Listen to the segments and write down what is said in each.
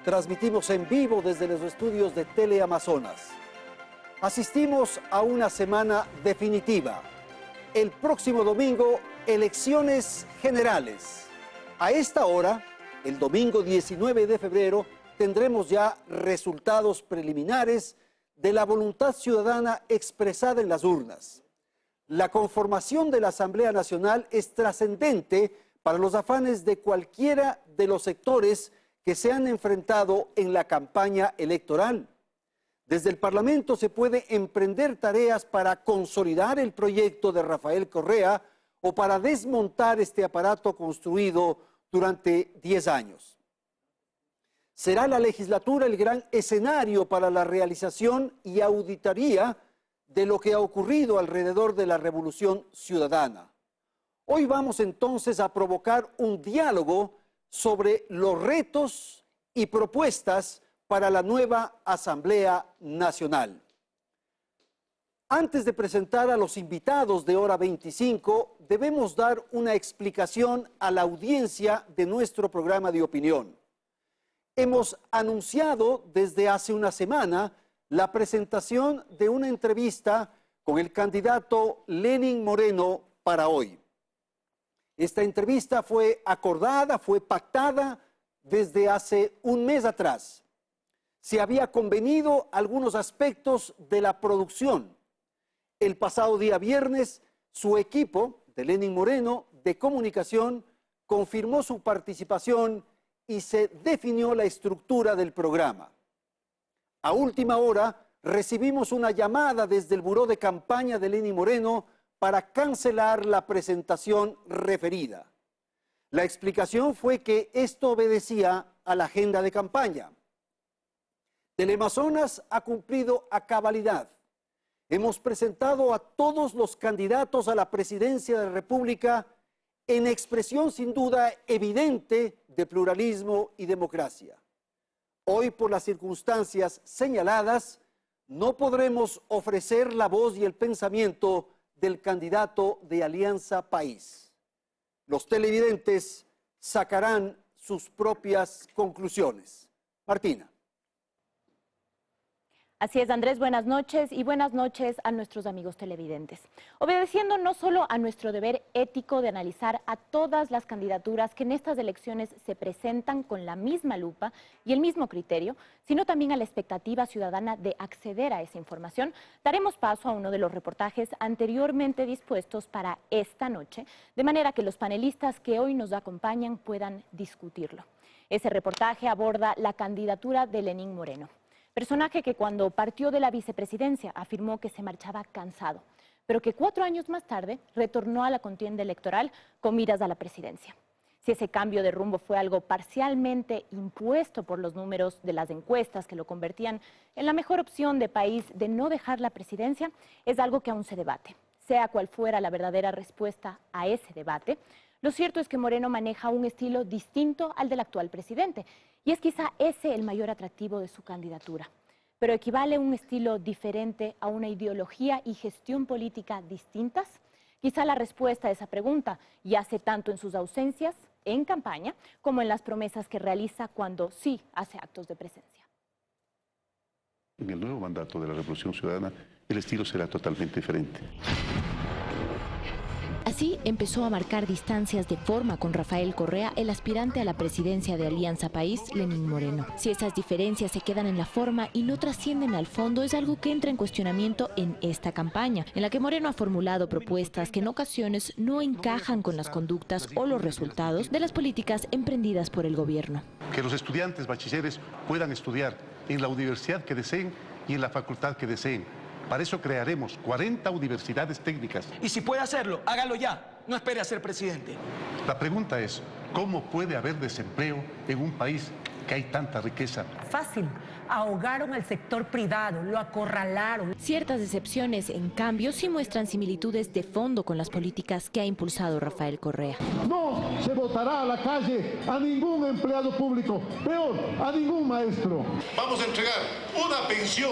Transmitimos en vivo desde los estudios de Teleamazonas. Asistimos a una semana definitiva. El próximo domingo, elecciones generales. A esta hora, el domingo 19 de febrero, tendremos ya resultados preliminares de la voluntad ciudadana expresada en las urnas. La conformación de la Asamblea Nacional es trascendente para los afanes de cualquiera de los sectores que se han enfrentado en la campaña electoral. Desde el Parlamento se puede emprender tareas para consolidar el proyecto de Rafael Correa o para desmontar este aparato construido durante 10 años. Será la legislatura el gran escenario para la realización y auditoría de lo que ha ocurrido alrededor de la revolución ciudadana. Hoy vamos entonces a provocar un diálogo sobre los retos y propuestas para la nueva Asamblea Nacional. Antes de presentar a los invitados de Hora 25, debemos dar una explicación a la audiencia de nuestro programa de opinión. Hemos anunciado desde hace una semana la presentación de una entrevista con el candidato Lenín Moreno para hoy. Esta entrevista fue acordada, fue pactada desde hace un mes atrás. Se había convenido algunos aspectos de la producción. El pasado día viernes, su equipo de Lenín Moreno de comunicación confirmó su participación y se definió la estructura del programa. A última hora, recibimos una llamada desde el buró de campaña de Lenín Moreno para cancelar la presentación referida. La explicación fue que esto obedecía a la agenda de campaña. Teleamazonas ha cumplido a cabalidad. Hemos presentado a todos los candidatos a la presidencia de la República en expresión sin duda evidente de pluralismo y democracia. Hoy, por las circunstancias señaladas, no podremos ofrecer la voz y el pensamiento del candidato de Alianza País. Los televidentes sacarán sus propias conclusiones. Martina. Así es, Andrés, buenas noches y buenas noches a nuestros amigos televidentes. Obedeciendo no solo a nuestro deber ético de analizar a todas las candidaturas que en estas elecciones se presentan con la misma lupa y el mismo criterio, sino también a la expectativa ciudadana de acceder a esa información, daremos paso a uno de los reportajes anteriormente dispuestos para esta noche, de manera que los panelistas que hoy nos acompañan puedan discutirlo. Ese reportaje aborda la candidatura de Lenín Moreno. Personaje que cuando partió de la vicepresidencia afirmó que se marchaba cansado, pero que 4 años más tarde retornó a la contienda electoral con miras a la presidencia. Si ese cambio de rumbo fue algo parcialmente impuesto por los números de las encuestas que lo convertían en la mejor opción de país de no dejar la presidencia, es algo que aún se debate. Sea cual fuera la verdadera respuesta a ese debate, lo cierto es que Moreno maneja un estilo distinto al del actual presidente, y es quizá ese el mayor atractivo de su candidatura. Pero ¿equivale un estilo diferente a una ideología y gestión política distintas? Quizá la respuesta a esa pregunta yace tanto en sus ausencias en campaña como en las promesas que realiza cuando sí hace actos de presencia. En el nuevo mandato de la Revolución Ciudadana, el estilo será totalmente diferente. Así empezó a marcar distancias de forma con Rafael Correa, el aspirante a la presidencia de Alianza País, Lenín Moreno. Si esas diferencias se quedan en la forma y no trascienden al fondo, es algo que entra en cuestionamiento en esta campaña, en la que Moreno ha formulado propuestas que en ocasiones no encajan con las conductas o los resultados de las políticas emprendidas por el gobierno. Que los estudiantes bachilleres puedan estudiar en la universidad que deseen y en la facultad que deseen. Para eso crearemos 40 universidades técnicas. Y si puede hacerlo, hágalo ya. No espere a ser presidente. La pregunta es, ¿cómo puede haber desempleo en un país que hay tanta riqueza? Fácil. Ahogaron al sector privado, lo acorralaron. Ciertas excepciones, en cambio, sí muestran similitudes de fondo con las políticas que ha impulsado Rafael Correa. No se votará a la calle a ningún empleado público, peor, a ningún maestro. Vamos a entregar una pensión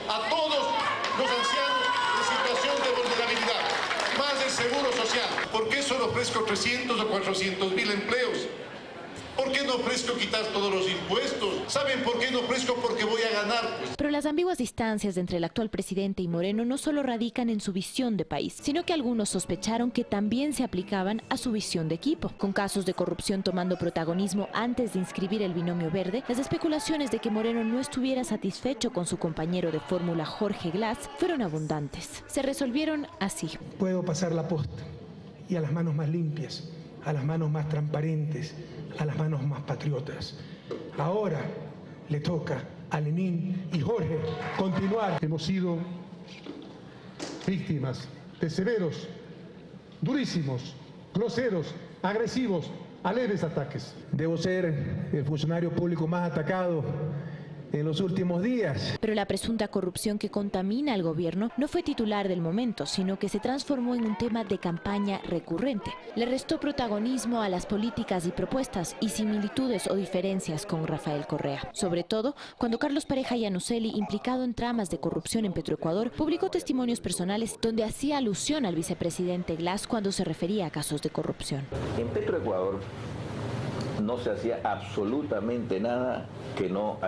a todos los ancianos en situación de vulnerabilidad, más el seguro social, porque eso le ofrezco 300 o 400 mil empleos. ¿Por qué no ofrezco quitar todos los impuestos? ¿Saben por qué no ofrezco? Porque voy a ganar. Pero las ambiguas distancias entre el actual presidente y Moreno no solo radican en su visión de país, sino que algunos sospecharon que también se aplicaban a su visión de equipo. Con casos de corrupción tomando protagonismo antes de inscribir el binomio verde, las especulaciones de que Moreno no estuviera satisfecho con su compañero de fórmula Jorge Glass fueron abundantes. Se resolvieron así. Puedo pasar la posta y a las manos más limpias, a las manos más transparentes, a las manos más patriotas. Ahora le toca a Lenín y Jorge continuar. Hemos sido víctimas de severos, durísimos, groseros, agresivos, aleves ataques. Debo ser el funcionario público más atacado en los últimos días. Pero la presunta corrupción que contamina al gobierno no fue titular del momento, sino que se transformó en un tema de campaña recurrente. Le restó protagonismo a las políticas y propuestas y similitudes o diferencias con Rafael Correa. Sobre todo, cuando Carlos Pareja Yanuseli, implicado en tramas de corrupción en Petroecuador, publicó testimonios personales donde hacía alusión al vicepresidente Glass cuando se refería a casos de corrupción. En Petroecuador no se hacía absolutamente nada que no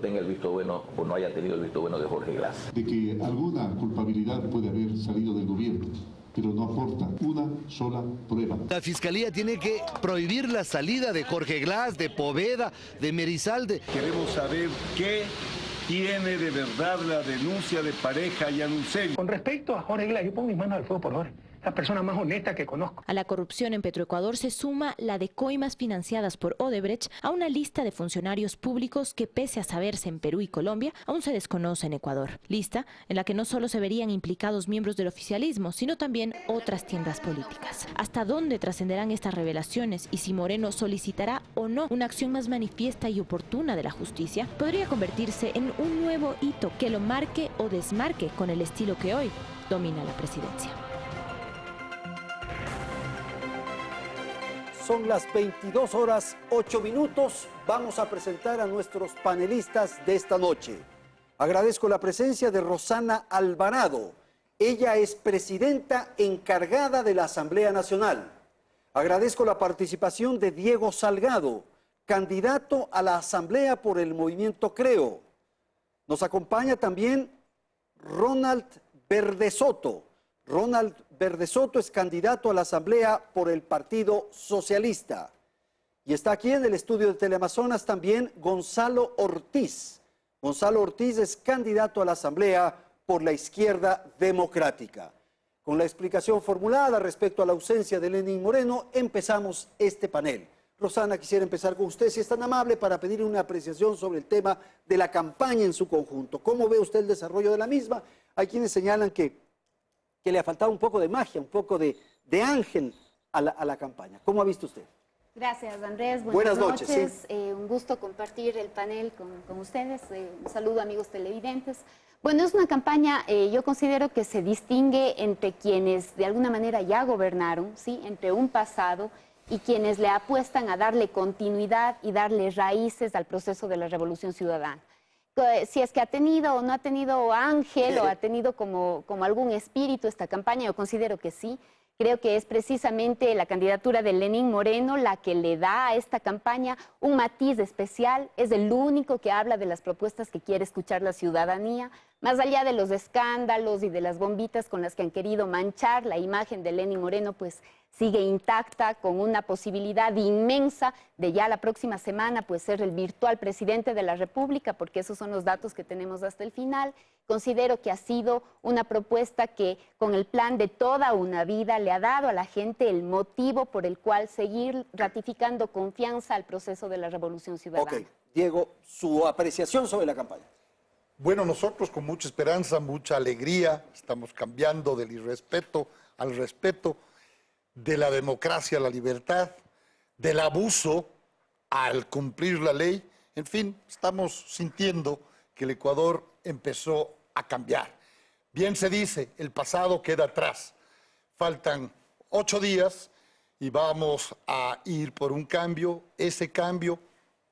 tenga el visto bueno o no haya tenido el visto bueno de Jorge Glass. De que alguna culpabilidad puede haber salido del gobierno, pero no aporta una sola prueba. La Fiscalía tiene que prohibir la salida de Jorge Glass, de Poveda, de Merizalde. Queremos saber qué tiene de verdad la denuncia de Pareja Yanuseli. Con respecto a Jorge Glass, yo pongo mis manos al fuego por Jorge. La persona más honesta que conozco. A la corrupción en Petroecuador se suma la de coimas financiadas por Odebrecht a una lista de funcionarios públicos que, pese a saberse en Perú y Colombia, aún se desconoce en Ecuador. Lista en la que no solo se verían implicados miembros del oficialismo, sino también otras tiendas políticas. ¿Hasta dónde trascenderán estas revelaciones y si Moreno solicitará o no una acción más manifiesta y oportuna de la justicia? Podría convertirse en un nuevo hito que lo marque o desmarque con el estilo que hoy domina la presidencia. Son las 22:08. Vamos a presentar a nuestros panelistas de esta noche. Agradezco la presencia de Rosana Alvarado. Ella es presidenta encargada de la Asamblea Nacional. Agradezco la participación de Diego Salgado, candidato a la Asamblea por el Movimiento Creo. Nos acompaña también Ronald Verdesoto. Ronald Verdesoto es candidato a la Asamblea por el Partido Socialista. Y está aquí en el estudio de Teleamazonas también Gonzalo Ortiz. Gonzalo Ortiz es candidato a la Asamblea por la Izquierda Democrática. Con la explicación formulada respecto a la ausencia de Lenín Moreno, empezamos este panel. Rosana, quisiera empezar con usted, si es tan amable, para pedir una apreciación sobre el tema de la campaña en su conjunto. ¿Cómo ve usted el desarrollo de la misma? Hay quienes señalan que le ha faltado un poco de magia, un poco de ángel a la campaña. ¿Cómo ha visto usted? Gracias, Andrés. Buenas noches. Sí. Un gusto compartir el panel con ustedes. Un saludo, amigos televidentes. Bueno, es una campaña, yo considero que se distingue entre quienes de alguna manera ya gobernaron, ¿sí? Entre un pasado y quienes le apuestan a darle continuidad y darle raíces al proceso de la Revolución Ciudadana. Si es que ha tenido o no ha tenido ángel o ha tenido como algún espíritu esta campaña, yo considero que sí. Creo que es precisamente la candidatura de Lenín Moreno la que le da a esta campaña un matiz especial. Es el único que habla de las propuestas que quiere escuchar la ciudadanía, más allá de los escándalos y de las bombitas con las que han querido manchar la imagen de Lenín Moreno, pues sigue intacta, con una posibilidad inmensa de ya la próxima semana pues ser el virtual presidente de la República, porque esos son los datos que tenemos hasta el final. Considero que ha sido una propuesta que con el plan de toda una vida le ha dado a la gente el motivo por el cual seguir ratificando confianza al proceso de la Revolución Ciudadana. Ok, Diego, su apreciación sobre la campaña. Bueno, nosotros con mucha esperanza, mucha alegría, estamos cambiando del irrespeto al respeto, de la democracia a la libertad, del abuso al cumplir la ley. En fin, estamos sintiendo que el Ecuador empezó a cambiar. Bien se dice, el pasado queda atrás. Faltan 8 días y vamos a ir por un cambio, ese cambio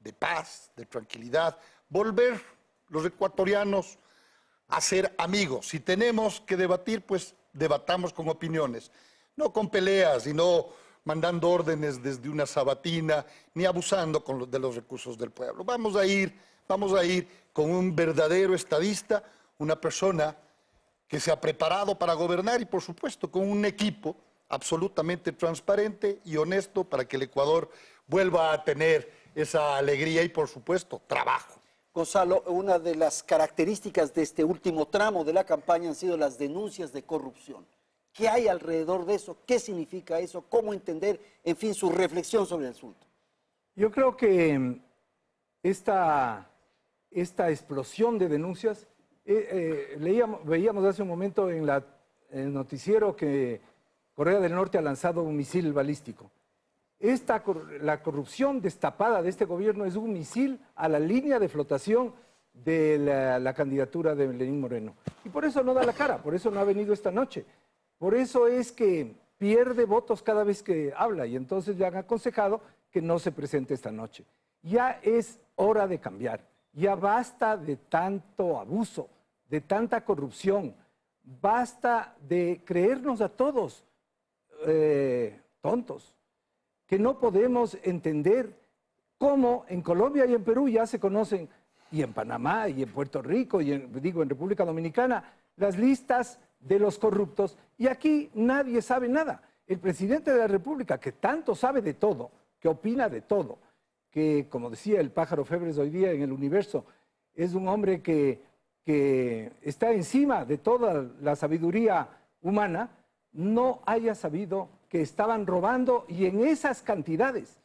de paz, de tranquilidad, volver los ecuatorianos a ser amigos. Si tenemos que debatir, pues debatamos con opiniones, no con peleas y no mandando órdenes desde una sabatina, ni abusando de los recursos del pueblo. Vamos a ir con un verdadero estadista, una persona que se ha preparado para gobernar y, por supuesto, con un equipo absolutamente transparente y honesto para que el Ecuador vuelva a tener esa alegría y, por supuesto, trabajo. Gonzalo, una de las características de este último tramo de la campaña han sido las denuncias de corrupción. ¿Qué hay alrededor de eso? ¿Qué significa eso? ¿Cómo entender, en fin, su reflexión sobre el asunto? Yo creo que esta explosión de denuncias, veíamos hace un momento en el noticiero que Corea del Norte ha lanzado un misil balístico. La corrupción destapada de este gobierno es un misil a la línea de flotación de la candidatura de Lenín Moreno. Y por eso no da la cara, por eso no ha venido esta noche. Por eso es que pierde votos cada vez que habla y entonces le han aconsejado que no se presente esta noche. Ya es hora de cambiar, ya basta de tanto abuso, de tanta corrupción, basta de creernos a todos tontos, que no podemos entender cómo en Colombia y en Perú ya se conocen, y en Panamá y en Puerto Rico y en República Dominicana, las listas de los corruptos, y aquí nadie sabe nada. El presidente de la República, que tanto sabe de todo, que opina de todo, que, como decía el pájaro Febres hoy día en El Universo, es un hombre que está encima de toda la sabiduría humana, no haya sabido que estaban robando y en esas cantidades.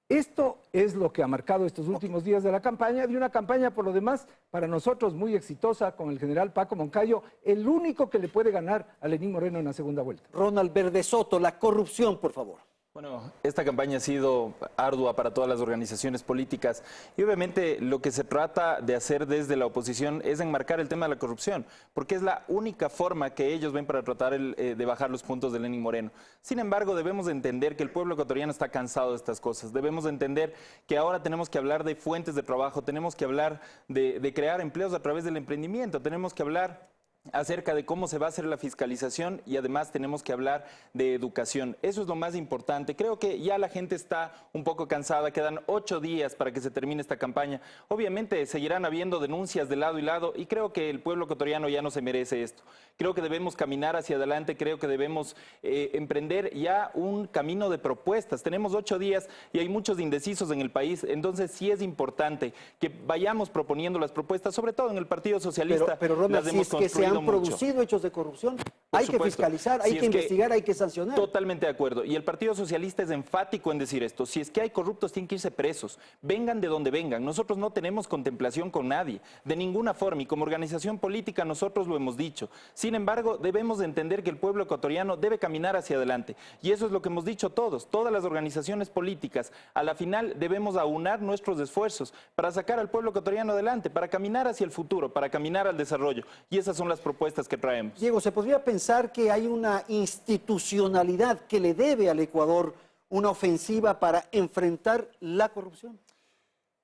Esto es lo que ha marcado estos últimos días de la campaña, de una campaña por lo demás para nosotros muy exitosa con el general Paco Moncayo, el único que le puede ganar a Lenín Moreno en la segunda vuelta. Ronald Verde Soto, la corrupción, por favor. Bueno, esta campaña ha sido ardua para todas las organizaciones políticas y obviamente lo que se trata de hacer desde la oposición es enmarcar el tema de la corrupción, porque es la única forma que ellos ven para tratar de bajar los puntos de Lenín Moreno. Sin embargo, debemos entender que el pueblo ecuatoriano está cansado de estas cosas, debemos entender que ahora tenemos que hablar de fuentes de trabajo, tenemos que hablar de crear empleos a través del emprendimiento, tenemos que hablar acerca de cómo se va a hacer la fiscalización y además tenemos que hablar de educación. Eso es lo más importante. Creo que ya la gente está un poco cansada, quedan 8 días para que se termine esta campaña. Obviamente seguirán habiendo denuncias de lado y lado y creo que el pueblo ecuatoriano ya no se merece esto. Creo que debemos caminar hacia adelante, creo que debemos emprender ya un camino de propuestas. Tenemos 8 días y hay muchos indecisos en el país, entonces sí es importante que vayamos proponiendo las propuestas, sobre todo en el Partido Socialista. Pero Ronald, si es que se han producido hechos de corrupción, hay que fiscalizar, hay que investigar, hay que sancionar. Totalmente de acuerdo. Y el Partido Socialista es enfático en decir esto. Si es que hay corruptos, tienen que irse presos. Vengan de donde vengan. Nosotros no tenemos contemplación con nadie, de ninguna forma. Y como organización política nosotros lo hemos dicho. Sin embargo, debemos de entender que el pueblo ecuatoriano debe caminar hacia adelante. Y eso es lo que hemos dicho todos. Todas las organizaciones políticas, a la final debemos aunar nuestros esfuerzos para sacar al pueblo ecuatoriano adelante, para caminar hacia el futuro, para caminar al desarrollo. Y esas son las propuestas que traemos. Diego, ¿se podría pensar que hay una institucionalidad que le debe al Ecuador una ofensiva para enfrentar la corrupción?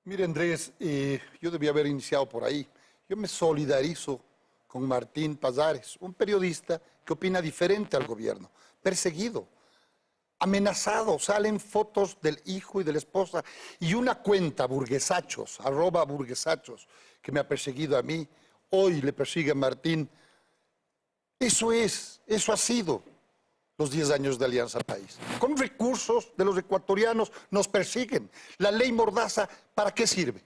Mire, Andrés, yo debía haber iniciado por ahí. Yo me solidarizo con Martín Pazares, un periodista que opina diferente al gobierno, perseguido, amenazado, salen fotos del hijo y de la esposa y una cuenta, burguesachos, @burguesachos, que me ha perseguido a mí, hoy le persigue a Martín. Eso ha sido los 10 años de Alianza País. Con recursos de los ecuatorianos nos persiguen. La ley Mordaza, ¿para qué sirve?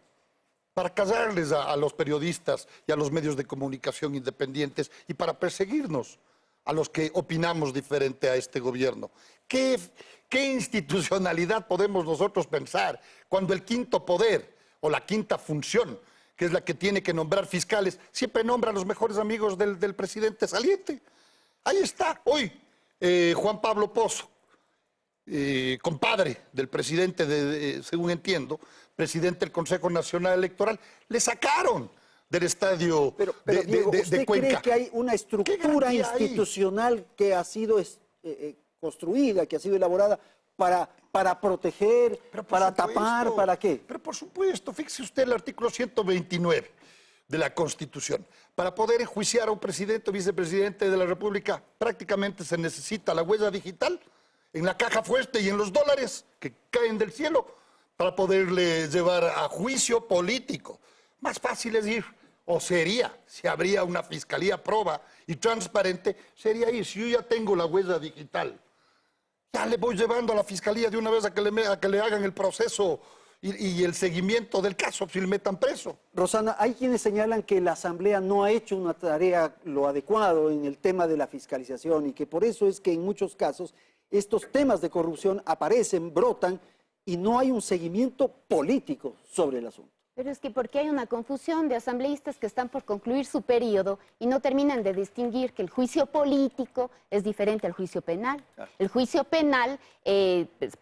Para callarles a los periodistas y a los medios de comunicación independientes y para perseguirnos a los que opinamos diferente a este gobierno. ¿Qué institucionalidad podemos nosotros pensar cuando el quinto poder o la quinta función, que es la que tiene que nombrar fiscales, siempre nombra a los mejores amigos del presidente saliente? Ahí está, hoy, Juan Pablo Pozo, compadre del presidente, según entiendo, presidente del Consejo Nacional Electoral, le sacaron del estadio Diego, de ¿usted Cuenca. cree que hay una estructura institucional que ha sido construida, que ha sido elaborada para proteger, para tapar, para qué? Pero por supuesto, fíjese usted el artículo 129 de la Constitución. Para poder enjuiciar a un presidente o vicepresidente de la República, prácticamente se necesita la huella digital, en la caja fuerte y en los dólares que caen del cielo para poderle llevar a juicio político. Más fácil es ir, o sería, si habría una fiscalía proba y transparente, sería ir. Si yo ya tengo la huella digital, ya le voy llevando a la fiscalía de una vez a que le hagan el proceso y el seguimiento del caso, si le metan preso. Rosana, hay quienes señalan que la Asamblea no ha hecho una tarea lo adecuado en el tema de la fiscalización y que por eso es que en muchos casos estos temas de corrupción aparecen, brotan y no hay un seguimiento político sobre el asunto. Pero es que porque hay una confusión de asambleístas que están por concluir su periodo y no terminan de distinguir que el juicio político es diferente al juicio penal. Claro. El juicio penal,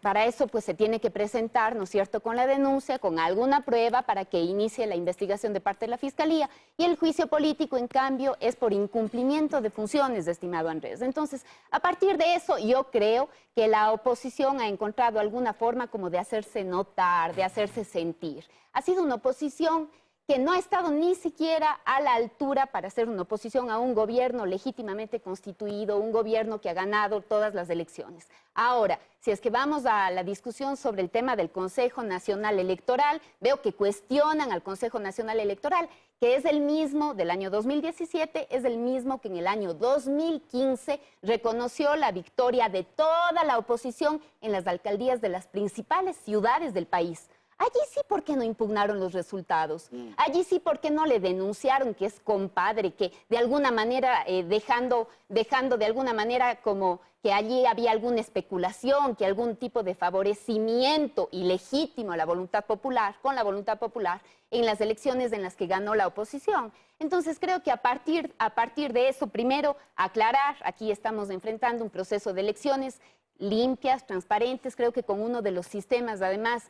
para eso pues se tiene que presentar, ¿no es cierto?, con la denuncia, con alguna prueba para que inicie la investigación de parte de la Fiscalía. Y el juicio político, en cambio, es por incumplimiento de funciones, estimado Andrés. Entonces, a partir de eso, yo creo que la oposición ha encontrado alguna forma como de hacerse notar, de hacerse sentir. Ha sido una oposición que no ha estado ni siquiera a la altura para hacer una oposición a un gobierno legítimamente constituido, un gobierno que ha ganado todas las elecciones. Ahora, si es que vamos a la discusión sobre el tema del Consejo Nacional Electoral, veo que cuestionan al Consejo Nacional Electoral, que es el mismo del año 2017, es el mismo que en el año 2015 reconoció la victoria de toda la oposición en las alcaldías de las principales ciudades del país. Allí sí, ¿por qué no impugnaron los resultados? Allí sí, ¿por qué no le denunciaron que es compadre, que de alguna manera, dejando de alguna manera como que allí había alguna especulación, que algún tipo de favorecimiento ilegítimo a la voluntad popular, con la voluntad popular, en las elecciones en las que ganó la oposición? Entonces creo que a partir de eso, primero aclarar, aquí estamos enfrentando un proceso de elecciones limpias, transparentes, creo que con uno de los sistemas además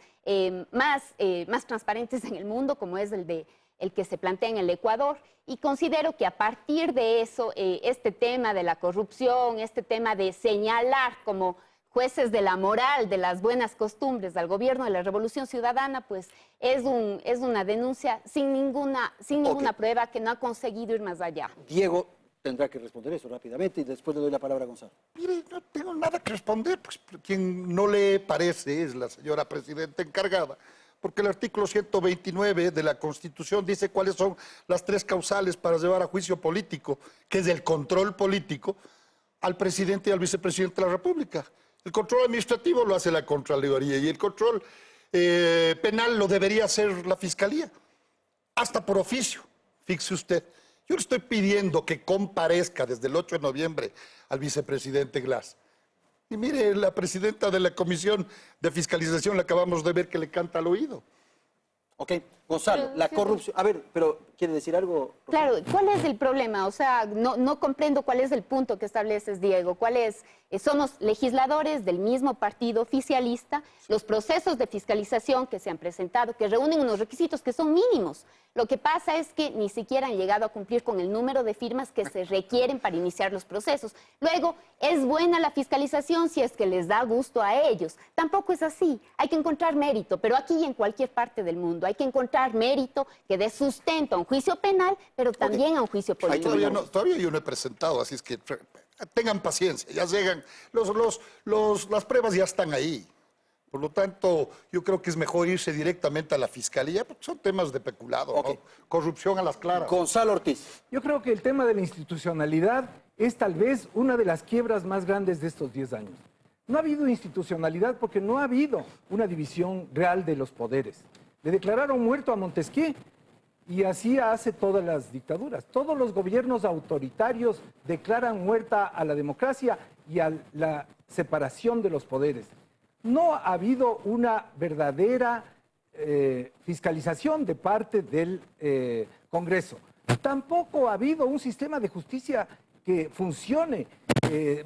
más transparentes en el mundo, como es el que se plantea en el Ecuador, y considero que a partir de eso, este tema de la corrupción, este tema de señalar como jueces de la moral, de las buenas costumbres al gobierno de la Revolución Ciudadana, pues es una denuncia sin ninguna prueba que no ha conseguido ir más allá. Diego tendrá que responder eso rápidamente y después le doy la palabra a Gonzalo. Mire, no tengo nada que responder, pues quien no le parece es la señora presidenta encargada, porque el artículo 129 de la Constitución dice cuáles son las 3 causales para llevar a juicio político, que es el control político al presidente y al vicepresidente de la República. El control administrativo lo hace la Contraloría y el control penal lo debería hacer la Fiscalía, hasta por oficio, fíjese usted. Yo le estoy pidiendo que comparezca desde el 8 de noviembre al vicepresidente Glass. Y mire, la presidenta de la Comisión de Fiscalización la acabamos de ver que le canta al oído. Ok, Gonzalo, la corrupción... A ver, pero ¿quiere decir algo? Claro, ¿cuál es el problema? O sea, no comprendo cuál es el punto que estableces, Diego. ¿Cuál es? Somos legisladores del mismo partido oficialista. Los procesos de fiscalización que se han presentado, que reúnen unos requisitos que son mínimos. Lo que pasa es que ni siquiera han llegado a cumplir con el número de firmas que se requieren para iniciar los procesos. Luego, ¿es buena la fiscalización si es que les da gusto a ellos? Tampoco es así. Hay que encontrar mérito, pero aquí y en cualquier parte del mundo hay que encontrar mérito que dé sustento a un juicio penal, pero también a un juicio político. Todavía yo no he presentado, así es que tengan paciencia, ya llegan, las pruebas ya están ahí. Por lo tanto, yo creo que es mejor irse directamente a la Fiscalía, porque son temas de peculado, ¿no? Corrupción a las claras. Gonzalo Ortiz. Yo creo que el tema de la institucionalidad es tal vez una de las quiebras más grandes de estos 10 años. No ha habido institucionalidad porque no ha habido una división real de los poderes. Le declararon muerto a Montesquieu y así hace todas las dictaduras. Todos los gobiernos autoritarios declaran muerta a la democracia y a la separación de los poderes. No ha habido una verdadera fiscalización de parte del Congreso. Tampoco ha habido un sistema de justicia que funcione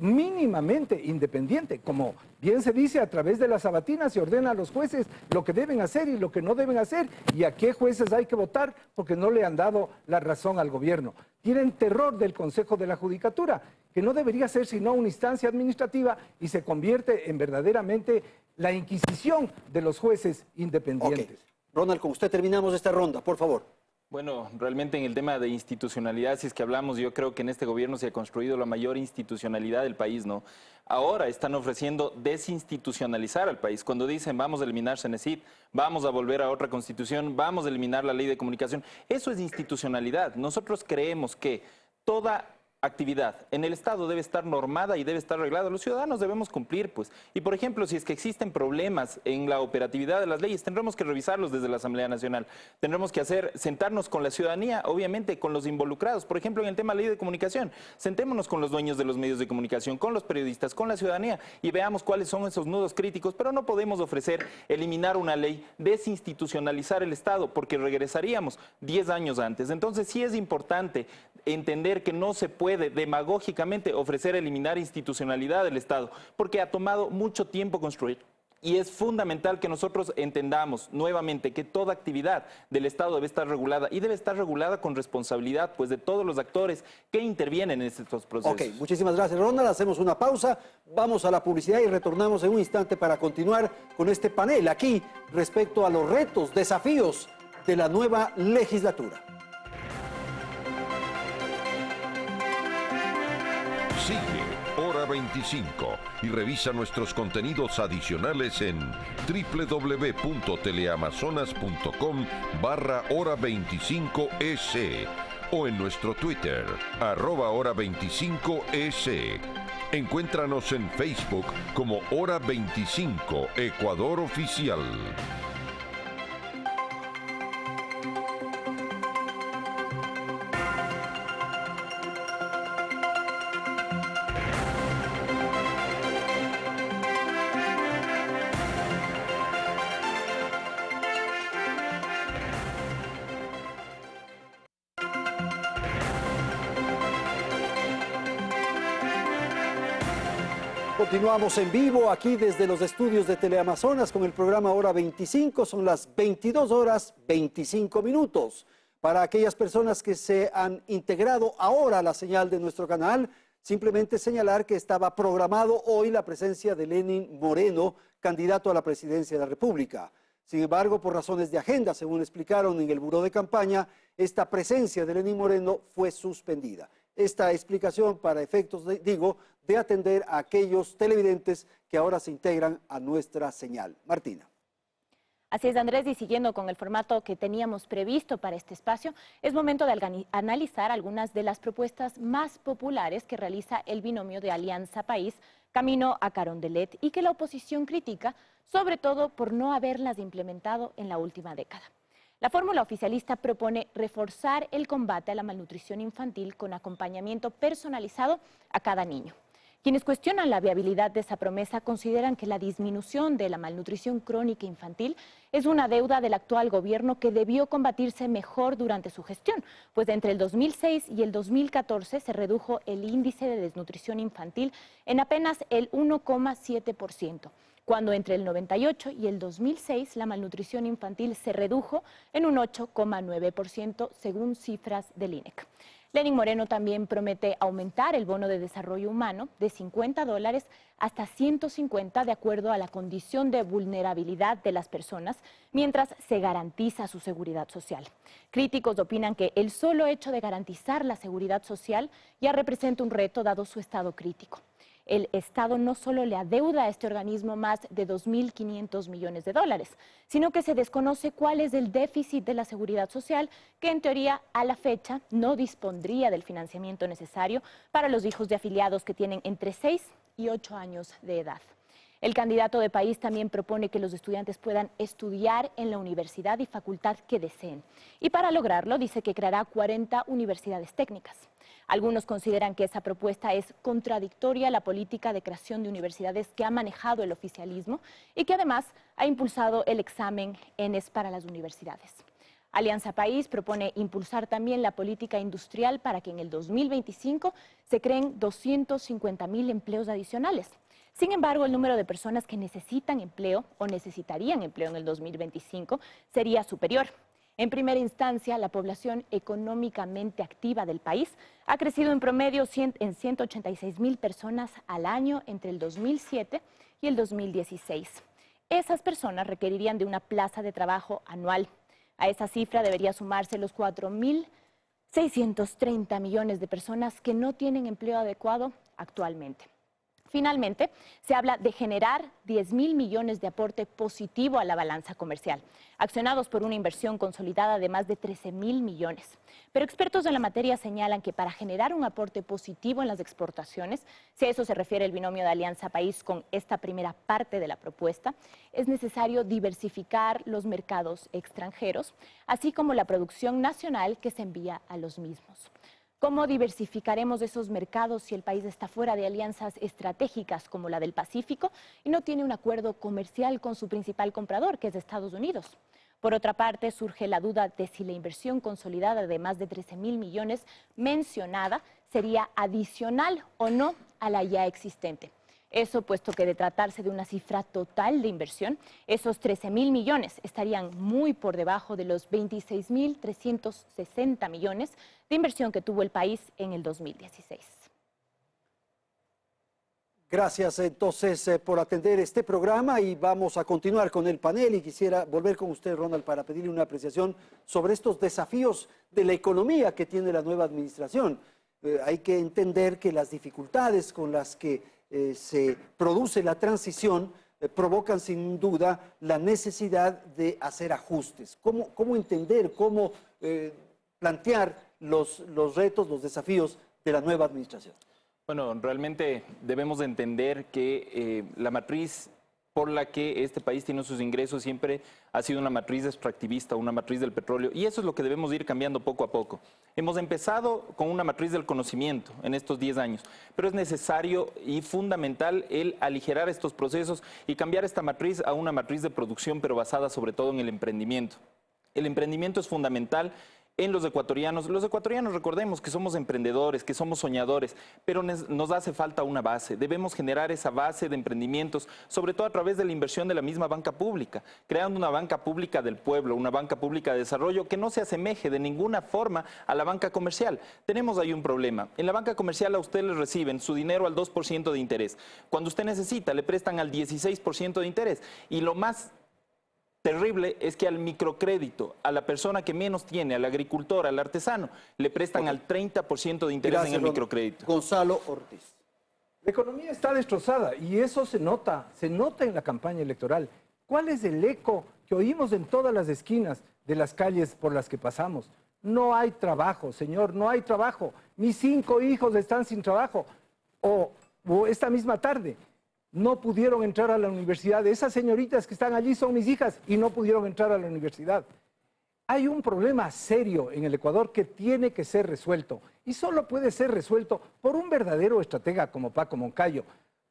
mínimamente independiente. Como bien se dice, a través de la sabatina se ordena a los jueces lo que deben hacer y lo que no deben hacer y a qué jueces hay que votar porque no le han dado la razón al gobierno. Tienen terror del Consejo de la Judicatura, que no debería ser sino una instancia administrativa y se convierte en verdaderamente la inquisición de los jueces independientes. Okay. Ronald, con usted terminamos esta ronda, por favor. Bueno, realmente en el tema de institucionalidad, si es que hablamos, yo creo que en este gobierno se ha construido la mayor institucionalidad del país, ¿no? Ahora están ofreciendo desinstitucionalizar al país. Cuando dicen vamos a eliminar Cenecit, vamos a volver a otra constitución, vamos a eliminar la ley de comunicación, eso es institucionalidad. Nosotros creemos que toda actividad en el Estado debe estar normada y debe estar arreglada. Los ciudadanos debemos cumplir, pues. Y, por ejemplo, si es que existen problemas en la operatividad de las leyes, tendremos que revisarlos desde la Asamblea Nacional. Tendremos que sentarnos con la ciudadanía, obviamente, con los involucrados. Por ejemplo, en el tema de la ley de comunicación, sentémonos con los dueños de los medios de comunicación, con los periodistas, con la ciudadanía y veamos cuáles son esos nudos críticos. Pero no podemos ofrecer eliminar una ley, desinstitucionalizar el Estado, porque regresaríamos 10 años antes. Entonces, sí es importante entender que no se puede demagógicamente ofrecer eliminar institucionalidad del Estado, porque ha tomado mucho tiempo construir. Y es fundamental que nosotros entendamos nuevamente que toda actividad del Estado debe estar regulada y debe estar regulada con responsabilidad, pues, de todos los actores que intervienen en estos procesos. Ok, muchísimas gracias, Ronald. Hacemos una pausa, vamos a la publicidad y retornamos en un instante para continuar con este panel aquí respecto a los retos, desafíos de la nueva legislatura. Sigue Hora 25 y revisa nuestros contenidos adicionales en www.teleamazonas.com/hora25es o en nuestro Twitter, @hora25es. Encuéntranos en Facebook como Hora 25 Ecuador Oficial. Continuamos en vivo aquí desde los estudios de Teleamazonas con el programa Hora 25. Son las 22 horas 25 minutos. Para aquellas personas que se han integrado ahora a la señal de nuestro canal, simplemente señalar que estaba programado hoy la presencia de Lenín Moreno, candidato a la presidencia de la República. Sin embargo, por razones de agenda, según explicaron en el buró de campaña, esta presencia de Lenín Moreno fue suspendida. Esta explicación para efectos, de atender a aquellos televidentes que ahora se integran a nuestra señal. Martina. Así es, Andrés, y siguiendo con el formato que teníamos previsto para este espacio, es momento de analizar algunas de las propuestas más populares que realiza el binomio de Alianza País, camino a Carondelet, y que la oposición critica, sobre todo por no haberlas implementado en la última década. La fórmula oficialista propone reforzar el combate a la malnutrición infantil con acompañamiento personalizado a cada niño. Quienes cuestionan la viabilidad de esa promesa consideran que la disminución de la malnutrición crónica infantil es una deuda del actual gobierno que debió combatirse mejor durante su gestión, pues entre el 2006 y el 2014 se redujo el índice de desnutrición infantil en apenas el 1,7%. Cuando entre el 98 y el 2006 la malnutrición infantil se redujo en un 8,9% según cifras del INEC. Lenín Moreno también promete aumentar el bono de desarrollo humano de $50 hasta 150 de acuerdo a la condición de vulnerabilidad de las personas, mientras se garantiza su seguridad social. Críticos opinan que el solo hecho de garantizar la seguridad social ya representa un reto dado su estado crítico. El Estado no solo le adeuda a este organismo más de 2.500 millones de dólares, sino que se desconoce cuál es el déficit de la seguridad social, que en teoría a la fecha no dispondría del financiamiento necesario para los hijos de afiliados que tienen entre 6 y 8 años de edad. El candidato de País también propone que los estudiantes puedan estudiar en la universidad y facultad que deseen. Y para lograrlo dice que creará 40 universidades técnicas. Algunos consideran que esa propuesta es contradictoria a la política de creación de universidades que ha manejado el oficialismo y que además ha impulsado el examen ENES para las universidades. Alianza País propone impulsar también la política industrial para que en el 2025 se creen 250.000 empleos adicionales. Sin embargo, el número de personas que necesitan empleo o necesitarían empleo en el 2025 sería superior. En primera instancia, la población económicamente activa del país ha crecido en promedio en 186.000 personas al año entre el 2007 y el 2016. Esas personas requerirían de una plaza de trabajo anual. A esa cifra debería sumarse los 4.630 millones de personas que no tienen empleo adecuado actualmente. Finalmente, se habla de generar 10.000 millones de aporte positivo a la balanza comercial, accionados por una inversión consolidada de más de 13.000 millones. Pero expertos en la materia señalan que para generar un aporte positivo en las exportaciones, si a eso se refiere el binomio de Alianza País con esta primera parte de la propuesta, es necesario diversificar los mercados extranjeros, así como la producción nacional que se envía a los mismos. ¿Cómo diversificaremos esos mercados si el país está fuera de alianzas estratégicas como la del Pacífico y no tiene un acuerdo comercial con su principal comprador, que es Estados Unidos? Por otra parte, surge la duda de si la inversión consolidada de más de 13.000 millones mencionada sería adicional o no a la ya existente. Eso puesto que de tratarse de una cifra total de inversión, esos 13.000 millones estarían muy por debajo de los 26.360 millones de inversión que tuvo el país en el 2016. Gracias entonces por atender este programa y vamos a continuar con el panel y quisiera volver con usted, Ronald, para pedirle una apreciación sobre estos desafíos de la economía que tiene la nueva administración. Hay que entender que las dificultades con las que se produce la transición provocan sin duda la necesidad de hacer ajustes. ¿Cómo entender, cómo plantear los retos, los desafíos de la nueva administración? Bueno, realmente debemos de entender que la matriz por la que este país tiene sus ingresos siempre ha sido una matriz extractivista, una matriz del petróleo, y eso es lo que debemos ir cambiando poco a poco. Hemos empezado con una matriz del conocimiento en estos 10 años, pero es necesario y fundamental el aligerar estos procesos y cambiar esta matriz a una matriz de producción, pero basada sobre todo en el emprendimiento. El emprendimiento es fundamental en los ecuatorianos. Los ecuatorianos, recordemos que somos emprendedores, que somos soñadores, pero nos hace falta una base. Debemos generar esa base de emprendimientos, sobre todo a través de la inversión de la misma banca pública, creando una banca pública del pueblo, una banca pública de desarrollo que no se asemeje de ninguna forma a la banca comercial. Tenemos ahí un problema. En la banca comercial a usted le reciben su dinero al 2% de interés. Cuando usted necesita, le prestan al 16% de interés. Y lo más terrible es que al microcrédito, a la persona que menos tiene, al agricultor, al artesano, le prestan al 30% de interés. Gracias, en el microcrédito. Gonzalo Ortiz. La economía está destrozada y eso se nota en la campaña electoral. ¿Cuál es el eco que oímos en todas las esquinas de las calles por las que pasamos? No hay trabajo, señor, no hay trabajo. Mis 5 hijos están sin trabajo. O esta misma tarde no pudieron entrar a la universidad. Esas señoritas que están allí son mis hijas y no pudieron entrar a la universidad. Hay un problema serio en el Ecuador que tiene que ser resuelto y solo puede ser resuelto por un verdadero estratega como Paco Moncayo.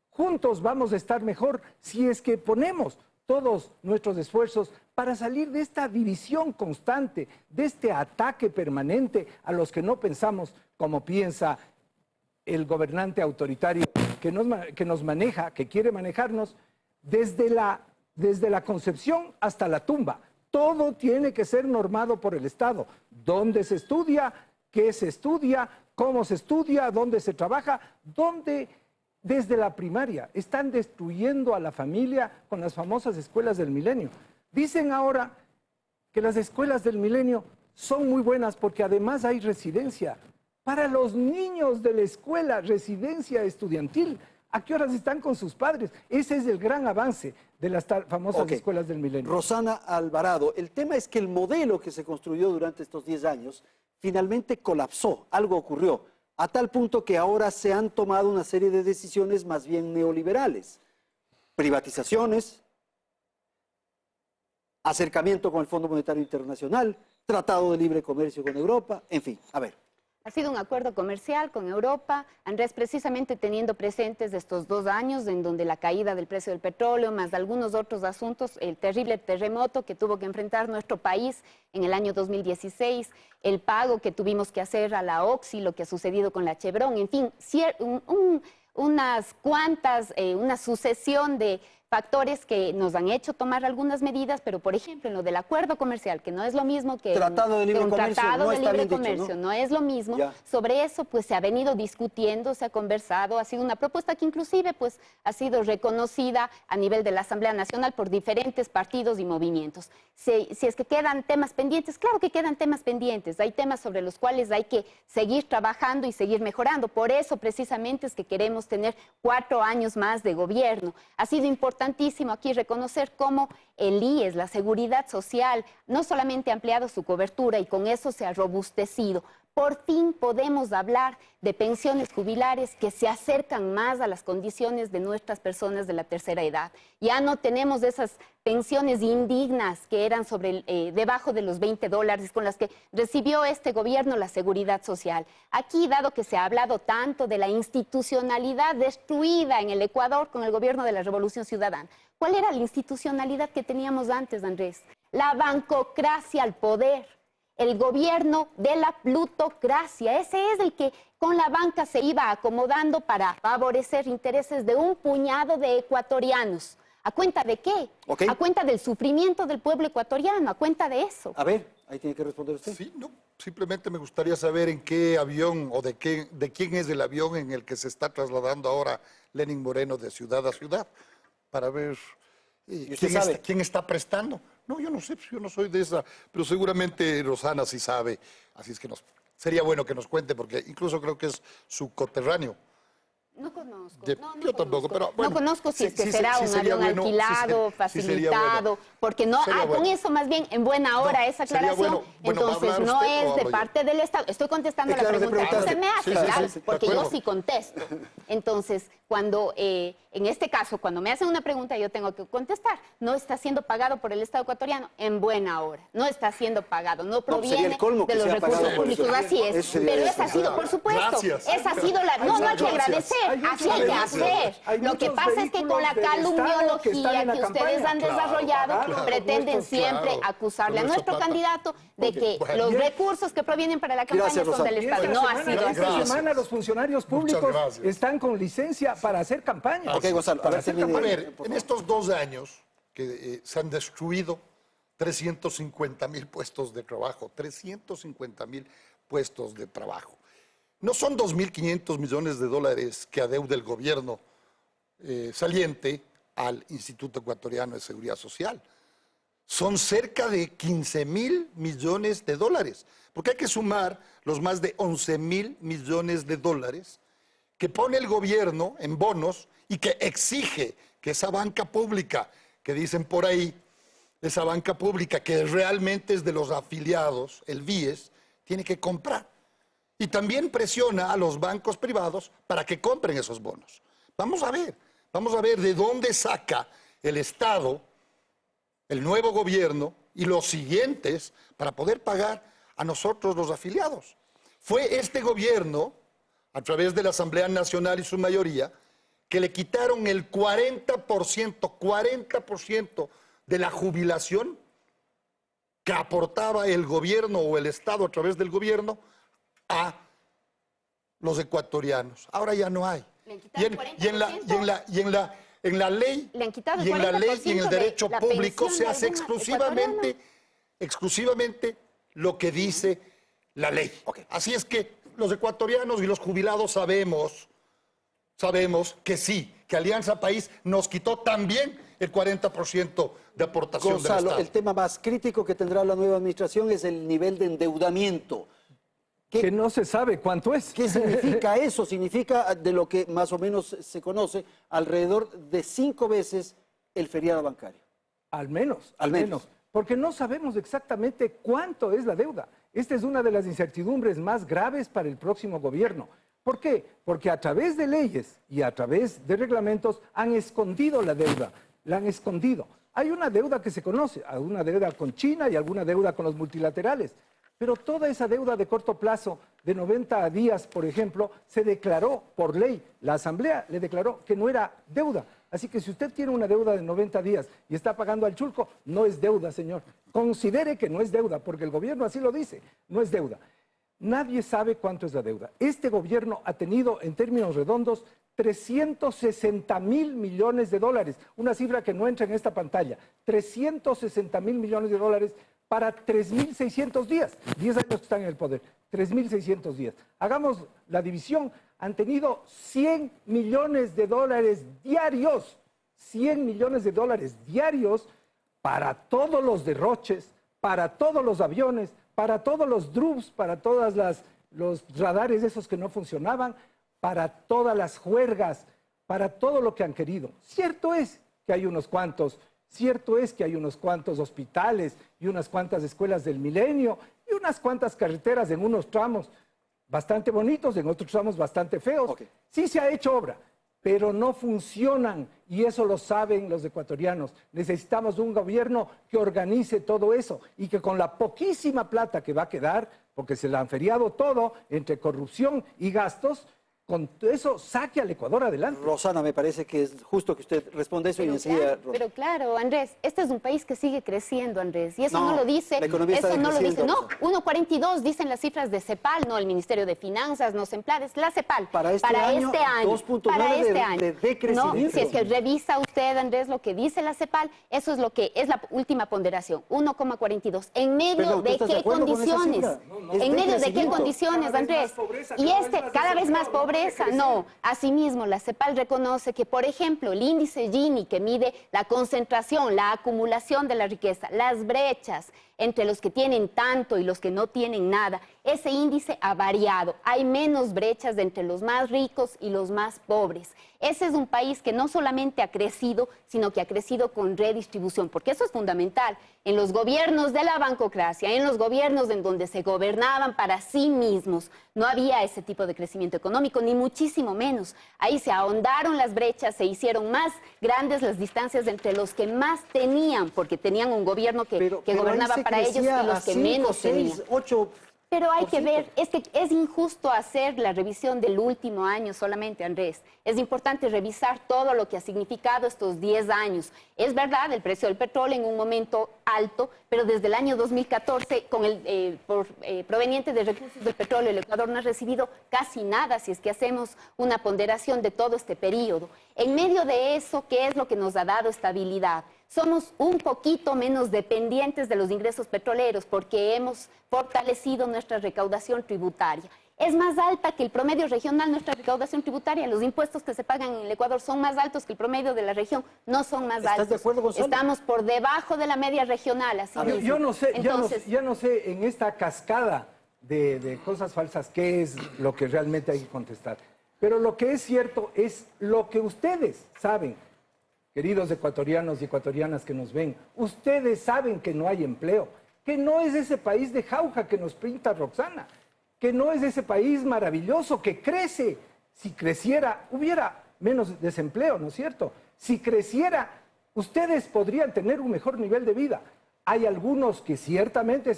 Juntos vamos a estar mejor si es que ponemos todos nuestros esfuerzos para salir de esta división constante, de este ataque permanente a los que no pensamos como piensa el gobernante autoritario que nos maneja, que quiere manejarnos desde la concepción hasta la tumba. Todo tiene que ser normado por el Estado. ¿Dónde se estudia? ¿Qué se estudia? ¿Cómo se estudia? ¿Dónde se trabaja? ¿Dónde? Desde la primaria. Están destruyendo a la familia con las famosas escuelas del milenio. Dicen ahora que las escuelas del milenio son muy buenas porque además hay residencia. Para los niños de la escuela, residencia estudiantil. ¿A qué horas están con sus padres? Ese es el gran avance de las famosas escuelas del milenio. Rosana Alvarado, el tema es que el modelo que se construyó durante estos 10 años finalmente colapsó, algo ocurrió, a tal punto que ahora se han tomado una serie de decisiones más bien neoliberales. Privatizaciones, acercamiento con el Fondo Monetario Internacional, Tratado de Libre Comercio con Europa, en fin, a ver. Ha sido un acuerdo comercial con Europa, Andrés, precisamente teniendo presentes estos 2 años en donde la caída del precio del petróleo, más algunos otros asuntos, el terrible terremoto que tuvo que enfrentar nuestro país en el año 2016, el pago que tuvimos que hacer a la Oxy, lo que ha sucedido con la Chevron, en fin, una sucesión de factores que nos han hecho tomar algunas medidas, pero por ejemplo en lo del acuerdo comercial, que no es lo mismo que Tratado de Libre un Comercio, tratado no de está libre bien dicho, comercio, ¿no? no es lo mismo. Ya. Sobre eso pues se ha venido discutiendo, se ha conversado, ha sido una propuesta que inclusive pues ha sido reconocida a nivel de la Asamblea Nacional por diferentes partidos y movimientos. Si es que quedan temas pendientes, claro que quedan temas pendientes, hay temas sobre los cuales hay que seguir trabajando y seguir mejorando. Por eso precisamente es que queremos tener 4 años más de gobierno. Ha sido importantísimo aquí reconocer cómo el IES, la seguridad social, no solamente ha ampliado su cobertura y con eso se ha robustecido. Por fin podemos hablar de pensiones jubilares que se acercan más a las condiciones de nuestras personas de la tercera edad. Ya no tenemos esas pensiones indignas que eran debajo de los $20 con las que recibió este gobierno la seguridad social. Aquí, dado que se ha hablado tanto de la institucionalidad destruida en el Ecuador con el gobierno de la Revolución Ciudadana, ¿cuál era la institucionalidad que teníamos antes, Andrés? La bancocracia al poder. El gobierno de la plutocracia, ese es el que con la banca se iba acomodando para favorecer intereses de un puñado de ecuatorianos. ¿A cuenta de qué? Okay. A cuenta del sufrimiento del pueblo ecuatoriano, a cuenta de eso. A ver, ahí tiene que responder usted. Sí, no, simplemente me gustaría saber en qué avión o de quién es el avión en el que se está trasladando ahora Lenín Moreno de ciudad a ciudad, para ver quién está prestando. No, yo no sé, yo no soy de esa, pero seguramente Rosana sí sabe, así es que sería bueno que nos cuente, porque incluso creo que es su coterráneo. No conozco. Yo tampoco, pero bueno. No conozco si es que será un avión alquilado, facilitado, porque no, con eso más bien en buena hora esa aclaración, entonces no es de parte del Estado. Estoy contestando la pregunta que usted me hace, claro, porque yo sí contesto. Entonces, cuando, en este caso, cuando me hacen una pregunta, yo tengo que contestar. No está siendo pagado por el Estado ecuatoriano en buena hora. No está siendo pagado, no proviene de los recursos públicos. Así es. Pero esa ha sido, por supuesto, esa ha sido la... No, no hay que agradecer. Así hay que hacer. Lo que pasa es que con la calumniología que ustedes han desarrollado, pretenden siempre acusarle a nuestro candidato de que los recursos que provienen para la campaña son del Estado. No ha sido así. Esta semana los funcionarios públicos están con licencia para hacer campaña. Ok, Gonzalo, a ver, en estos 2 años que se han destruido 350,000 puestos de trabajo, 350,000 puestos de trabajo. No son 2.500 millones de dólares que adeuda el gobierno saliente al Instituto Ecuatoriano de Seguridad Social. Son cerca de 15,000 millones de dólares, porque hay que sumar los más de 11,000 millones de dólares que pone el gobierno en bonos y que exige que esa banca pública, que dicen por ahí, esa banca pública que realmente es de los afiliados, el BIES, tiene que comprar. Y también presiona a los bancos privados para que compren esos bonos. Vamos a ver de dónde saca el Estado, el nuevo gobierno y los siguientes para poder pagar a nosotros los afiliados. Fue este gobierno, a través de la Asamblea Nacional y su mayoría, que le quitaron el 40% de la jubilación que aportaba el gobierno o el Estado a través del gobierno a los ecuatorianos. Ahora ya no hay. Y en la ley y en el derecho público se hace exclusivamente lo que dice la ley. Así es que los ecuatorianos y los jubilados sabemos que sí, que Alianza País nos quitó también el 40% de aportación del Estado. El tema más crítico que tendrá la nueva administración es el nivel de endeudamiento. Que no se sabe cuánto es. ¿Qué significa eso? Significa, de lo que más o menos se conoce, alrededor de 5 veces el feriado bancario. Al menos. Porque no sabemos exactamente cuánto es la deuda. Esta es una de las incertidumbres más graves para el próximo gobierno. ¿Por qué? Porque a través de leyes y a través de reglamentos han escondido la deuda. La han escondido. Hay una deuda que se conoce, una deuda con China y alguna deuda con los multilaterales. Pero toda esa deuda de corto plazo, de 90 días, por ejemplo, se declaró por ley. La Asamblea le declaró que no era deuda. Así que si usted tiene una deuda de 90 días y está pagando al chulco, no es deuda, señor. Considere que no es deuda, porque el gobierno así lo dice, no es deuda. Nadie sabe cuánto es la deuda. Este gobierno ha tenido, en términos redondos, 360.000 millones de dólares, una cifra que no entra en esta pantalla, 360.000 millones de dólares para 3.600 días, 10 años que están en el poder, 3.600 días. Hagamos la división, han tenido 100 millones de dólares diarios, 100 millones de dólares diarios para todos los derroches, para todos los aviones, para todos los drones, para todos los radares esos que no funcionaban, para todas las juergas, para todo lo que han querido. Cierto es que hay unos cuantos hospitales y unas cuantas escuelas del milenio y unas cuantas carreteras en unos tramos bastante bonitos, en otros tramos bastante feos. Sí se ha hecho obra, pero no funcionan y eso lo saben los ecuatorianos. Necesitamos un gobierno que organice todo eso y que con la poquísima plata que va a quedar, porque se la han feriado todo entre corrupción y gastos, con eso saque al Ecuador adelante. Rosana, me parece que es justo que usted responda eso y enseguida... Pero claro, Andrés, este es un país que sigue creciendo, Andrés, y eso no lo dice, la economía está decreciendo. No, 1.42 dicen las cifras de CEPAL, no el Ministerio de Finanzas, no Semplares, la CEPal. Para este año, 2.9 de decrecimiento. No, si es que revisa usted, Andrés, lo que dice la CEPAL, eso es lo que es la última ponderación, 1.42. ¿En medio de qué condiciones? ¿En medio de qué condiciones, Andrés? Y cada vez más pobreza. No, asimismo, la CEPAL reconoce que, por ejemplo, el índice Gini, que mide la concentración, la acumulación de la riqueza, las brechas entre los que tienen tanto y los que no tienen nada, ese índice ha variado. Hay menos brechas entre los más ricos y los más pobres. Ese es un país que no solamente ha crecido, sino que ha crecido con redistribución, porque eso es fundamental. En los gobiernos de la bancocracia, en los gobiernos en donde se gobernaban para sí mismos, no había ese tipo de crecimiento económico, ni muchísimo menos. Ahí se ahondaron las brechas, se hicieron más grandes las distancias entre los que más tenían, porque tenían un gobierno que gobernaba para ellos y los que menos tenían. 8%. Pero hay que ver, es que es injusto hacer la revisión del último año solamente, Andrés. Es importante revisar todo lo que ha significado estos 10 años. Es verdad, el precio del petróleo en un momento alto, pero desde el año 2014, proveniente de recursos del petróleo, el Ecuador no ha recibido casi nada, si es que hacemos una ponderación de todo este periodo. En medio de eso, ¿qué es lo que nos ha dado estabilidad? Somos un poquito menos dependientes de los ingresos petroleros porque hemos fortalecido nuestra recaudación tributaria. Es más alta que el promedio regional nuestra recaudación tributaria. Los impuestos que se pagan en el Ecuador son más altos que el promedio de la región, no son más altos. ¿Estás de acuerdo, Gonzalo? Estamos por debajo de la media regional. Así mismo. Yo no sé, Entonces, ya no sé en esta cascada de cosas falsas qué es lo que realmente hay que contestar. Pero lo que es cierto es lo que ustedes saben. Queridos ecuatorianos y ecuatorianas que nos ven, ustedes saben que no hay empleo, que no es ese país de jauja que nos pinta Roxana, que no es ese país maravilloso que crece. Si creciera, hubiera menos desempleo, ¿no es cierto? Si creciera, ustedes podrían tener un mejor nivel de vida. Hay algunos que ciertamente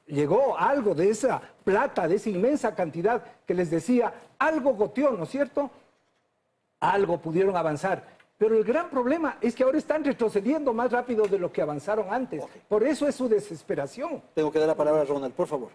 llegó algo de esa plata, de esa inmensa cantidad que les decía, algo goteó, ¿no es cierto? Algo pudieron avanzar. Pero el gran problema es que ahora están retrocediendo más rápido de lo que avanzaron antes. Por eso es su desesperación. Tengo que dar la palabra a Ronald, por favor.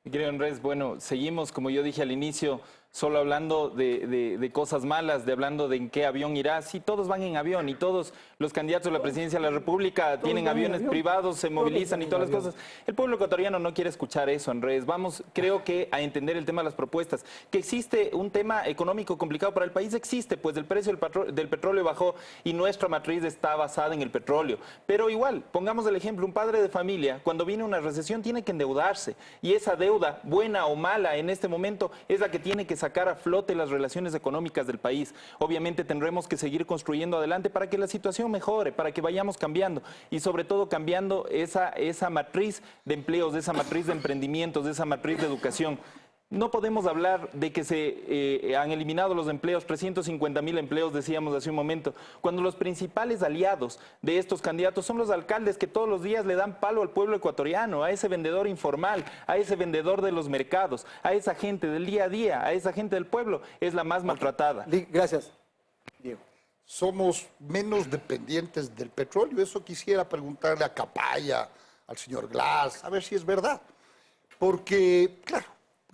Mi querido Andrés, bueno, seguimos, como yo dije al inicio, solo hablando de cosas malas, hablando de en qué avión irá. Sí, todos van en avión y todos los candidatos a la presidencia de la República tienen aviones privados, se movilizan y todas las cosas. El pueblo ecuatoriano no quiere escuchar eso, Andrés. Vamos, creo que a entender el tema de las propuestas. Que existe un tema económico complicado para el país, existe, pues el precio del petróleo bajó y nuestra matriz está basada en el petróleo. Pero igual, pongamos el ejemplo, un padre de familia, cuando viene una recesión tiene que endeudarse y esa deuda, buena o mala en este momento, es la que tiene que sacar a flote las relaciones económicas del país. Obviamente tendremos que seguir construyendo adelante para que la situación mejore, para que vayamos cambiando y sobre todo cambiando esa matriz de empleos, de esa matriz de emprendimientos, de esa matriz de educación. No podemos hablar de que se han eliminado los empleos, 350.000 empleos, decíamos hace un momento, cuando los principales aliados de estos candidatos son los alcaldes que todos los días le dan palo al pueblo ecuatoriano, a ese vendedor informal, a ese vendedor de los mercados, a esa gente del día a día, a esa gente del pueblo, es la más maltratada. Gracias, Diego. Somos menos dependientes del petróleo. Eso quisiera preguntarle a Capaya, al señor Glass, a ver si es verdad. Porque, claro,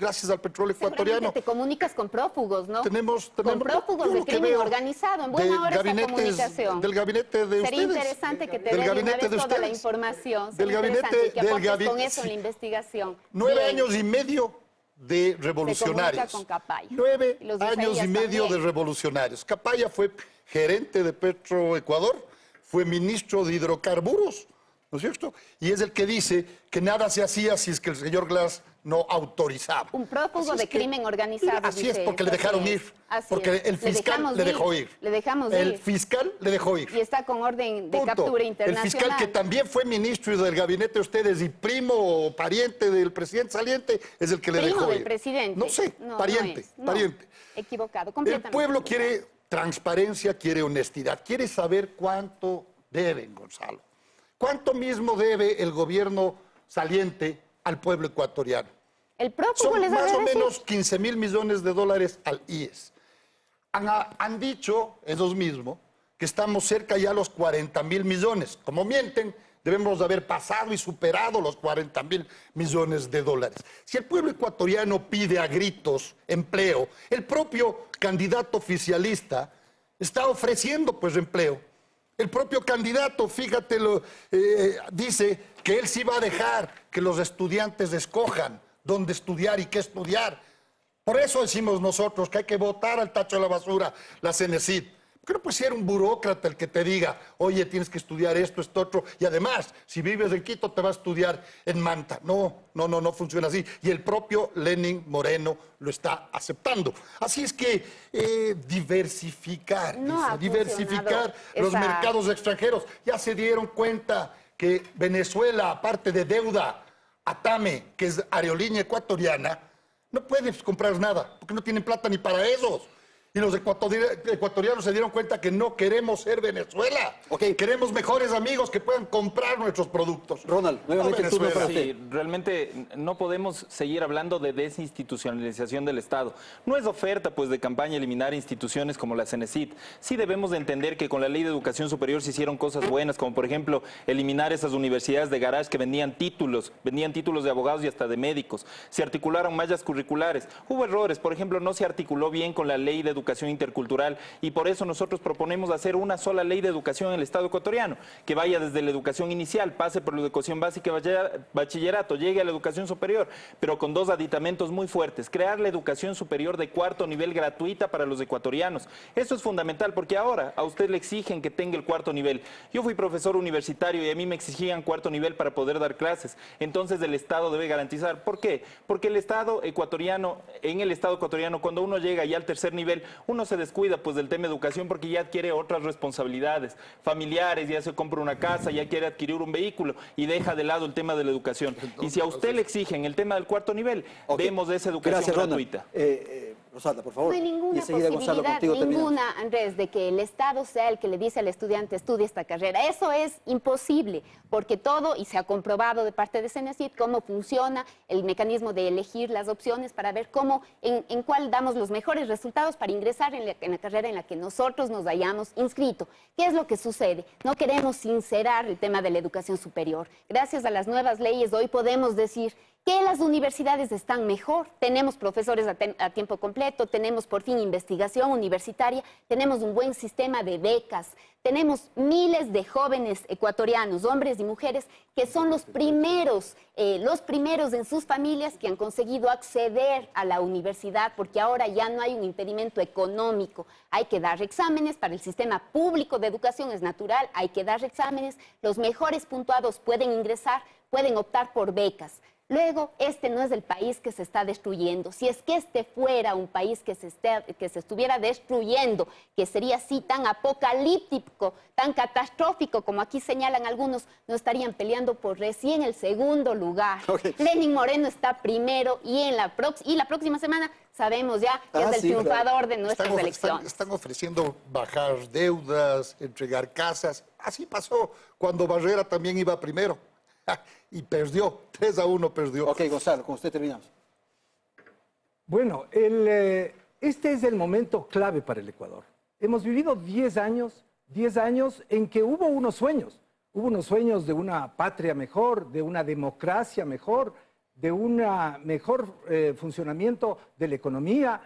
gracias al petróleo ecuatoriano. Te comunicas con prófugos, ¿no? Tenemos con prófugos de crimen organizado. En buena hora esa comunicación. Del gabinete de ustedes. Sería interesante que te den una vez toda la información. Del gabinete, que aportes con eso en la investigación. 9 años y medio de revolucionarios. Se comunica con Capaya. 9 años y medio de revolucionarios. Capaya fue gerente de Petroecuador, fue ministro de hidrocarburos, ¿no es cierto? Y es el que dice que nada se hacía si es que el señor Glass no autorizaba. Un prófugo de crimen organizado. Así es, porque le dejaron ir. Porque el fiscal le dejó ir. Le dejamos ir. El fiscal le dejó ir. Y está con orden de captura internacional. El fiscal, que también fue ministro del gabinete de ustedes y primo o pariente del presidente saliente, es el que le dejó ir. Primo del presidente. No sé, pariente. Equivocado, completamente. El pueblo quiere transparencia, quiere honestidad, quiere saber cuánto deben, Gonzalo. ¿Cuánto mismo debe el gobierno saliente al pueblo ecuatoriano? El prófugo les más o menos 15.000 millones de dólares al IES. Han dicho, esos mismos, que estamos cerca ya a los 40.000 millones. Como mienten, debemos haber pasado y superado los 40.000 millones de dólares. Si el pueblo ecuatoriano pide a gritos empleo, el propio candidato oficialista está ofreciendo pues empleo. El propio candidato, fíjate, dice que él sí va a dejar que los estudiantes escojan dónde estudiar y qué estudiar. Por eso decimos nosotros que hay que botar al tacho de la basura la CENESID. Porque no puede ser un burócrata el que te diga, oye, tienes que estudiar esto, otro. Y además, si vives en Quito, te va a estudiar en Manta. No funciona así. Y el propio Lenín Moreno lo está aceptando. Así es que diversificar los mercados extranjeros. Ya se dieron cuenta que Venezuela, aparte de deuda, ATAME, que es aerolínea ecuatoriana, no puede comprar nada, porque no tienen plata ni para esos. Y los ecuatorianos se dieron cuenta que no queremos ser Venezuela. Queremos mejores amigos que puedan comprar nuestros productos. Ronald, nuevamente tú Sí, realmente no podemos seguir hablando de desinstitucionalización del Estado. No es oferta pues de campaña eliminar instituciones como la CENESID. Sí debemos de entender que con la Ley de Educación Superior se hicieron cosas buenas, como por ejemplo eliminar esas universidades de garage que vendían títulos de abogados y hasta de médicos. Se articularon mallas curriculares. Hubo errores, por ejemplo, no se articuló bien con la Ley de Educación Intercultural y por eso nosotros proponemos hacer una sola ley de educación en el Estado ecuatoriano, que vaya desde la educación inicial, pase por la educación básica y bachillerato, llegue a la educación superior, pero con 2 aditamentos muy fuertes: crear la educación superior de 4º nivel gratuita para los ecuatorianos. Eso es fundamental, porque ahora a usted le exigen que tenga el 4º nivel. Yo fui profesor universitario y a mí me exigían 4º nivel para poder dar clases. Entonces el Estado debe garantizar. ¿Por qué? Porque en el Estado ecuatoriano, cuando uno llega ya al 3er nivel, uno se descuida pues del tema de educación porque ya adquiere otras responsabilidades familiares, ya se compra una casa, ya quiere adquirir un vehículo y deja de lado el tema de la educación. Y si a usted le exigen el tema del 4º nivel, vemos esa educación gratuita. Rosalda, por favor. No hay ninguna posibilidad, Andrés, de que el Estado sea el que le dice al estudiante, estudie esta carrera. Eso es imposible, porque todo, y se ha comprobado de parte de CENESID, cómo funciona el mecanismo de elegir las opciones para ver en cuál damos los mejores resultados para ingresar en la carrera en la que nosotros nos hayamos inscrito. ¿Qué es lo que sucede? No queremos sincerar el tema de la educación superior. Gracias a las nuevas leyes, hoy podemos decir que las universidades están mejor, tenemos profesores a tiempo completo, tenemos por fin investigación universitaria, tenemos un buen sistema de becas, tenemos miles de jóvenes ecuatorianos, hombres y mujeres, que son los primeros en sus familias que han conseguido acceder a la universidad, porque ahora ya no hay un impedimento económico. Hay que dar exámenes para el sistema público de educación, es natural, hay que dar exámenes, los mejores puntuados pueden ingresar, pueden optar por becas. Luego, este no es el país que se está destruyendo. Si es que este fuera un país que se estuviera destruyendo, que sería así tan apocalíptico, tan catastrófico como aquí señalan algunos, no estarían peleando por recién el 2º lugar. Lenín Moreno está primero y la próxima semana sabemos ya que es el triunfador de nuestras elecciones. Están ofreciendo bajar deudas, entregar casas. Así pasó cuando Barrera también iba primero. Y perdió, 3-1 perdió. Ok, Gonzalo, con usted terminamos. Bueno, este es el momento clave para el Ecuador. Hemos vivido 10 años en que hubo unos sueños de una patria mejor, de una democracia mejor, de un mejor funcionamiento de la economía,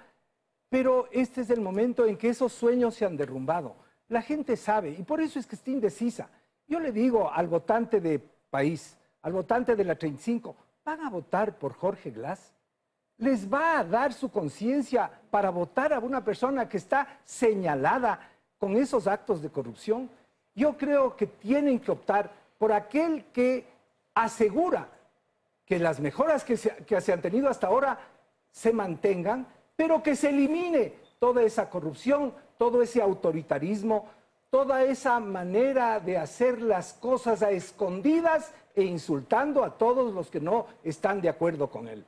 pero este es el momento en que esos sueños se han derrumbado. La gente sabe, y por eso es que está indecisa. Yo le digo al votante de País, al votante de la 35, ¿van a votar por Jorge Glas? ¿Les va a dar su conciencia para votar a una persona que está señalada con esos actos de corrupción? Yo creo que tienen que optar por aquel que asegura que las mejoras que se han tenido hasta ahora se mantengan, pero que se elimine toda esa corrupción, todo ese autoritarismo, toda esa manera de hacer las cosas a escondidas e insultando a todos los que no están de acuerdo con él.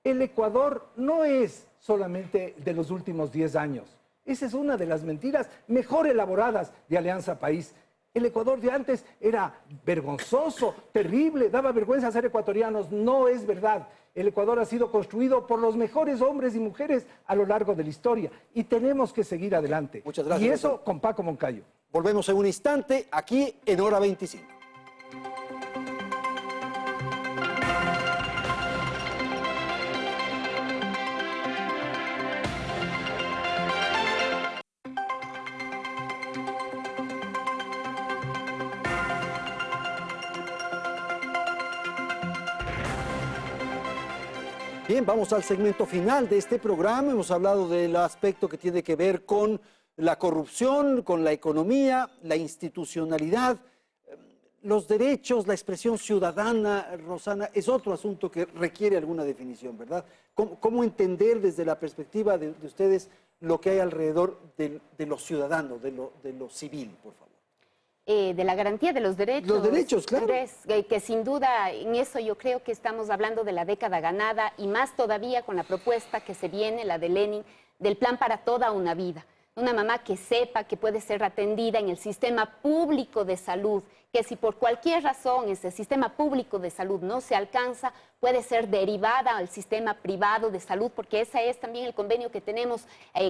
El Ecuador no es solamente de los últimos 10 años. Esa es una de las mentiras mejor elaboradas de Alianza País. El Ecuador de antes era vergonzoso, terrible, daba vergüenza ser ecuatorianos. No es verdad. El Ecuador ha sido construido por los mejores hombres y mujeres a lo largo de la historia y tenemos que seguir adelante. Muchas gracias. Y eso con Paco Moncayo. Volvemos en un instante aquí en Hora 25. Bien, vamos al segmento final de este programa. Hemos hablado del aspecto que tiene que ver con la corrupción, con la economía, la institucionalidad, los derechos, la expresión ciudadana. Rosana, es otro asunto que requiere alguna definición, ¿verdad? ¿Cómo entender desde la perspectiva de ustedes lo que hay alrededor de los ciudadanos, de lo civil, por favor? De la garantía de los derechos. Los derechos, claro. Que sin duda en eso yo creo que estamos hablando de la década ganada y más todavía con la propuesta que se viene, la de Lenin, del plan para toda una vida. Una mamá que sepa que puede ser atendida en el sistema público de salud, que si por cualquier razón ese sistema público de salud no se alcanza, puede ser derivada al sistema privado de salud, porque ese es también el convenio que tenemos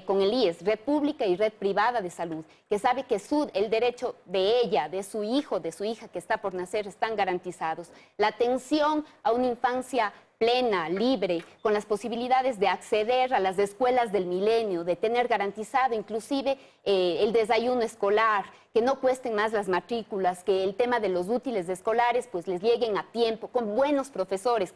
con el IES, Red Pública y Red Privada de Salud, que sabe que el derecho de ella, de su hijo, de su hija que está por nacer, están garantizados. La atención a una infancia plena, libre, con las posibilidades de acceder a las escuelas del milenio, de tener garantizado inclusive el desayuno escolar, que no cuesten más las matrículas, que el tema de los útiles escolares pues les lleguen a tiempo, con buenos profesores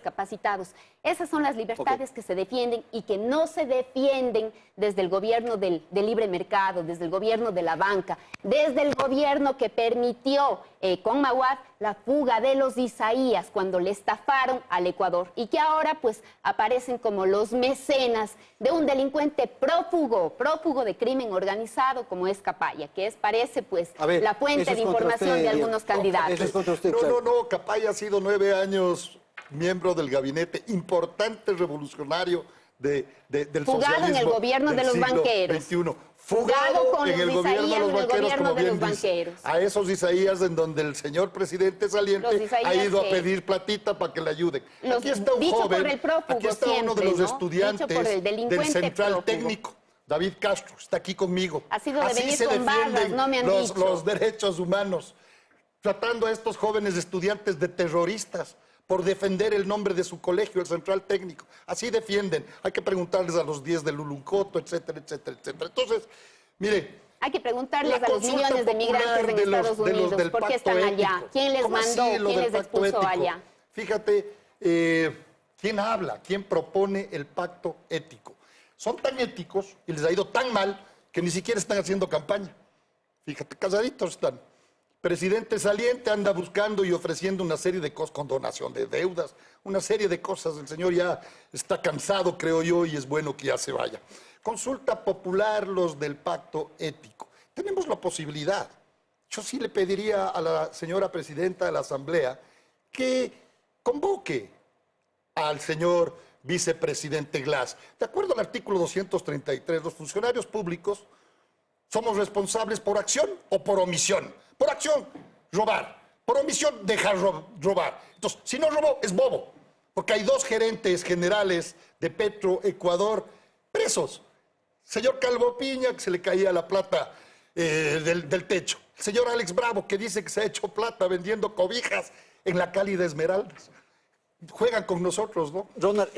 capacitados. Esas son las libertades que se defienden y que no se defienden desde el gobierno del libre mercado, desde el gobierno de la banca, desde el gobierno que permitió con Mauad la fuga de los Isaías cuando le estafaron al Ecuador y que ahora pues aparecen como los mecenas de un delincuente prófugo de crimen organizado como es Capaya, que parece pues la fuente de información de algunos candidatos. No, Capaya ha sido 9 años miembro del gabinete importante revolucionario del fugado socialismo en el gobierno de los banqueros. Fugado con en el gobierno de los banqueros. A esos Isaías en donde el señor presidente saliente ha ido a pedir platita para que le ayuden. Aquí está un joven, aquí está uno de los estudiantes del Central Técnico. David Castro está aquí conmigo. Ha sido de Así venir se con barras, defienden no me han dicho. los derechos humanos, tratando a estos jóvenes estudiantes de terroristas por defender el nombre de su colegio, el Central Técnico. Así defienden. Hay que preguntarles a los 10 de Luluncoto, etcétera, etcétera, etcétera. Entonces, mire... Hay que preguntarles a los millones de migrantes en Estados Unidos por qué están allá. ¿Quién les mandó? ¿Quién les expulsó allá? Fíjate, ¿quién habla? ¿Quién propone el pacto ético? Son tan éticos y les ha ido tan mal que ni siquiera están haciendo campaña. Fíjate, casaditos están. Presidente saliente anda buscando y ofreciendo una serie de cosas, condonación de deudas, una serie de cosas. El señor ya está cansado, creo yo, y es bueno que ya se vaya. Consulta popular, los del pacto ético. Tenemos la posibilidad. Yo sí le pediría a la señora presidenta de la Asamblea que convoque al señor vicepresidente Glas. De acuerdo al artículo 233, los funcionarios públicos somos responsables por acción o por omisión. Por acción, robar. Por omisión, dejar robar. Entonces, si no robó, es bobo. Porque hay 2 gerentes generales de Petroecuador presos. El señor Calvo Piña, que se le caía la plata del techo. El señor Alex Bravo, que dice que se ha hecho plata vendiendo cobijas en la Cálida Esmeraldas. juegan con nosotros, ¿no? Ronald,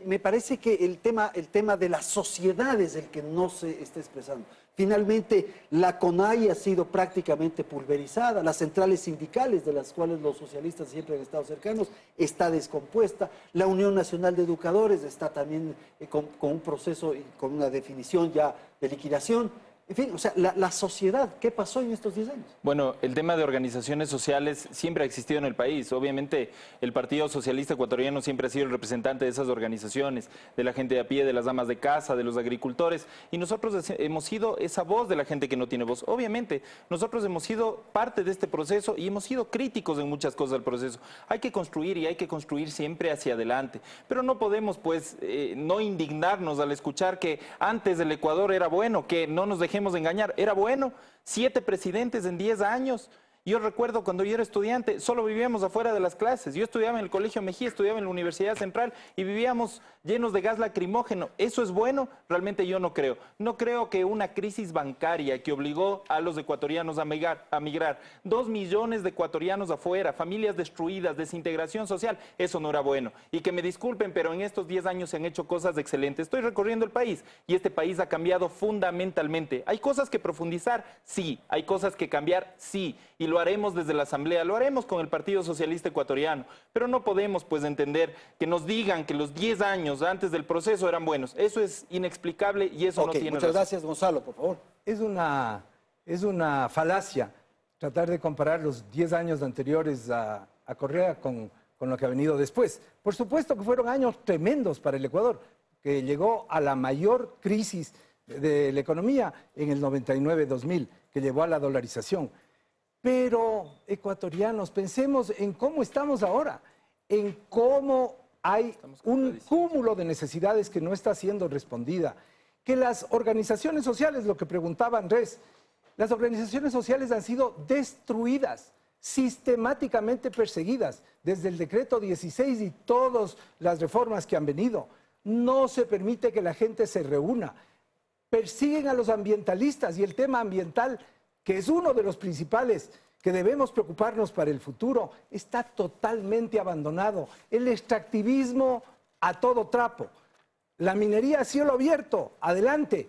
me parece que el tema de la sociedad es el que no se está expresando. Finalmente, la CONAIE ha sido prácticamente pulverizada, las centrales sindicales, de las cuales los socialistas siempre han estado cercanos, está descompuesta, la Unión Nacional de Educadores está también con un proceso y con una definición ya de liquidación. En fin, o sea, la sociedad, ¿qué pasó en estos 10 años? Bueno, el tema de organizaciones sociales siempre ha existido en el país. Obviamente, el Partido Socialista Ecuatoriano siempre ha sido el representante de esas organizaciones, de la gente de a pie, de las damas de casa, de los agricultores. Y nosotros hemos sido esa voz de la gente que no tiene voz. Obviamente, nosotros hemos sido parte de este proceso y hemos sido críticos en muchas cosas del proceso. Hay que construir y hay que construir siempre hacia adelante. Pero no podemos, pues, no indignarnos al escuchar que antes el Ecuador era bueno, que no nos dejemos de engañar, era bueno, 7 presidentes en 10 años. Yo recuerdo cuando yo era estudiante, solo vivíamos afuera de las clases. Yo estudiaba en el Colegio Mejía, estudiaba en la Universidad Central y vivíamos llenos de gas lacrimógeno. ¿Eso es bueno? Realmente yo no creo. No creo que una crisis bancaria que obligó a los ecuatorianos a migrar, 2 millones de ecuatorianos afuera, familias destruidas, desintegración social, eso no era bueno. Y que me disculpen, pero en estos 10 años se han hecho cosas excelentes. Estoy recorriendo el país y este país ha cambiado fundamentalmente. ¿Hay cosas que profundizar? Sí. ¿Hay cosas que cambiar? Sí. Y lo haremos desde la Asamblea, lo haremos con el Partido Socialista Ecuatoriano, pero no podemos pues entender que nos digan que los 10 años antes del proceso eran buenos. Eso es inexplicable y eso no tiene muchas razón. Gracias, Gonzalo, por favor. Es una falacia tratar de comparar los 10 años anteriores a Correa con lo que ha venido después. Por supuesto que fueron años tremendos para el Ecuador, que llegó a la mayor crisis de la economía en el 99-2000, que llevó a la dolarización. Pero, ecuatorianos, pensemos en cómo estamos ahora, en cómo hay un cúmulo de necesidades que no está siendo respondida, que las organizaciones sociales, lo que preguntaba Andrés, las organizaciones sociales han sido destruidas, sistemáticamente perseguidas, desde el decreto 16 y todas las reformas que han venido. No se permite que la gente se reúna. Persiguen a los ambientalistas y el tema ambiental, que es uno de los principales que debemos preocuparnos para el futuro, está totalmente abandonado. El extractivismo a todo trapo. La minería a cielo abierto, adelante.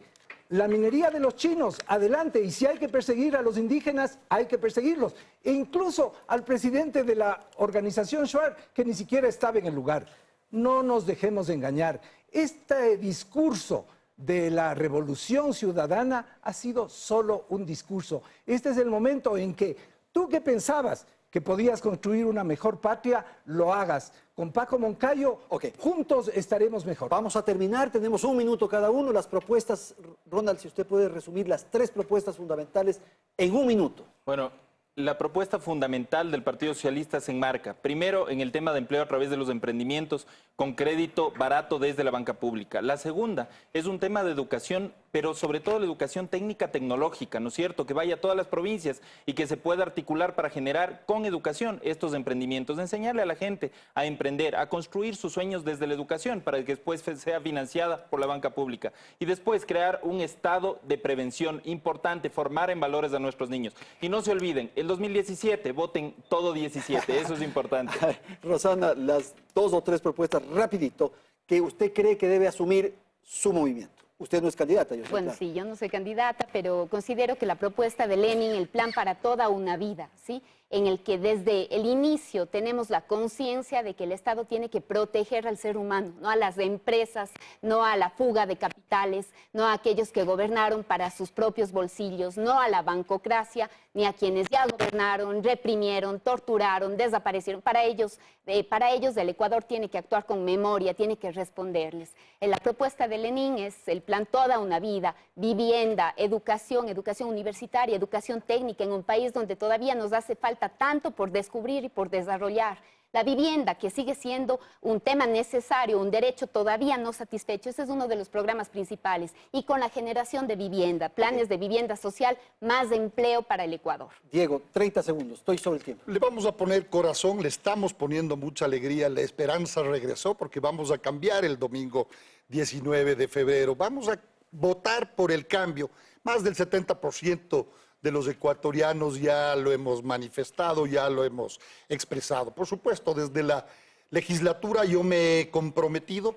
La minería de los chinos, adelante. Y si hay que perseguir a los indígenas, hay que perseguirlos. E incluso al presidente de la organización Schwarz, que ni siquiera estaba en el lugar. No nos dejemos engañar. Este discurso de la revolución ciudadana ha sido solo un discurso. Este es el momento en que tú que pensabas que podías construir una mejor patria, lo hagas. Con Paco Moncayo, juntos estaremos mejor. Vamos a terminar, tenemos 1 minuto cada uno. Las propuestas, Ronald, si usted puede resumir las 3 propuestas fundamentales en 1 minuto. Bueno, la propuesta fundamental del Partido Socialista se enmarca, primero, en el tema de empleo a través de los emprendimientos con crédito barato desde la banca pública. La segunda es un tema de educación, pero sobre todo la educación técnica tecnológica, ¿no es cierto? Que vaya a todas las provincias y que se pueda articular para generar con educación estos emprendimientos, enseñarle a la gente a emprender, a construir sus sueños desde la educación para que después sea financiada por la banca pública. Y después crear un estado de prevención importante, formar en valores a nuestros niños. Y no se olviden, el 2017, voten todo 17, eso es importante. Rosana, las 2 o 3 propuestas rapidito que usted cree que debe asumir su movimiento. Usted no es candidata, yo sé. Bueno, claro. sí, yo no soy candidata, pero considero que la propuesta de Lenin, el plan para toda una vida, ¿sí?, en el que desde el inicio tenemos la conciencia de que el Estado tiene que proteger al ser humano, no a las empresas, no a la fuga de capitales, no a aquellos que gobernaron para sus propios bolsillos, no a la bancocracia, ni a quienes ya gobernaron, reprimieron, torturaron, desaparecieron. Para ellos el Ecuador tiene que actuar con memoria, tiene que responderles. La propuesta de Lenin es el plan toda una vida, vivienda, educación, educación universitaria, educación técnica en un país donde todavía nos hace falta tanto por descubrir y por desarrollar. La vivienda, que sigue siendo un tema necesario, un derecho todavía no satisfecho, ese es uno de los programas principales. Y con la generación de vivienda, planes de vivienda social, más empleo para el Ecuador. Diego, 30 segundos, estoy sobre el tiempo. Le vamos a poner corazón, le estamos poniendo mucha alegría, la esperanza regresó porque vamos a cambiar el domingo 19 de febrero. Vamos a votar por el cambio. Más del 70% de los ecuatorianos ya lo hemos manifestado, ya lo hemos expresado. Por supuesto, desde la legislatura yo me he comprometido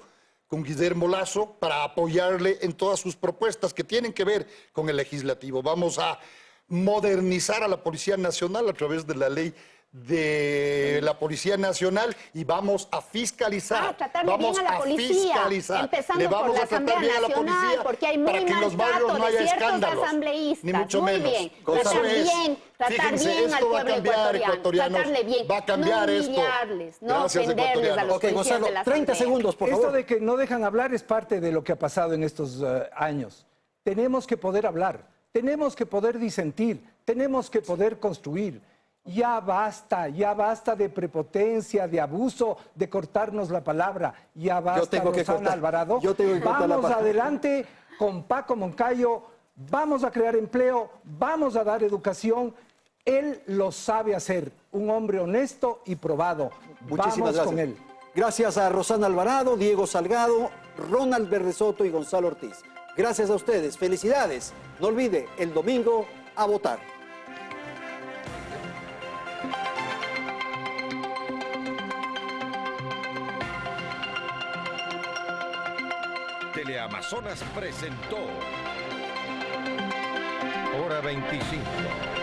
con Guillermo Lasso para apoyarle en todas sus propuestas que tienen que ver con el legislativo. Vamos a modernizar a la Policía Nacional a través de la ley de la Policía Nacional y vamos a fiscalizar. Tratarle vamos bien a la policía, fiscalizar. empezando Le vamos por la a tratar Asamblea bien a la Nacional, policía porque hay muy para que en los barrios maltrato no de haya ciertos escándalos. asambleístas. Ni mucho muy menos. bien, Eso tratar es. bien Fíjense, al esto va a pueblo cambiar, ecuatoriano, tratarle bien, va a cambiar no esto. humillarles, no Gracias, ofenderles a los ecuatorianos. Ok, policías Gonzalo, de la 30 Asamblea. segundos, por favor. Esto de que no dejan hablar es parte de lo que ha pasado en estos años. Tenemos que poder hablar, tenemos que poder disentir, tenemos que poder construir. Ya basta de prepotencia, de abuso, de cortarnos la palabra. Ya basta, Rosana Alvarado. Yo tengo que cortar la Vamos palabra. adelante con Paco Moncayo, vamos a crear empleo, vamos a dar educación. Él lo sabe hacer, un hombre honesto y probado. Muchísimas Vamos gracias. con él. Gracias a Rosana Alvarado, Diego Salgado, Ronald Berresoto y Gonzalo Ortiz. Gracias a ustedes. Felicidades. No olvide, el domingo a votar. Teleamazonas presentó Hora 25.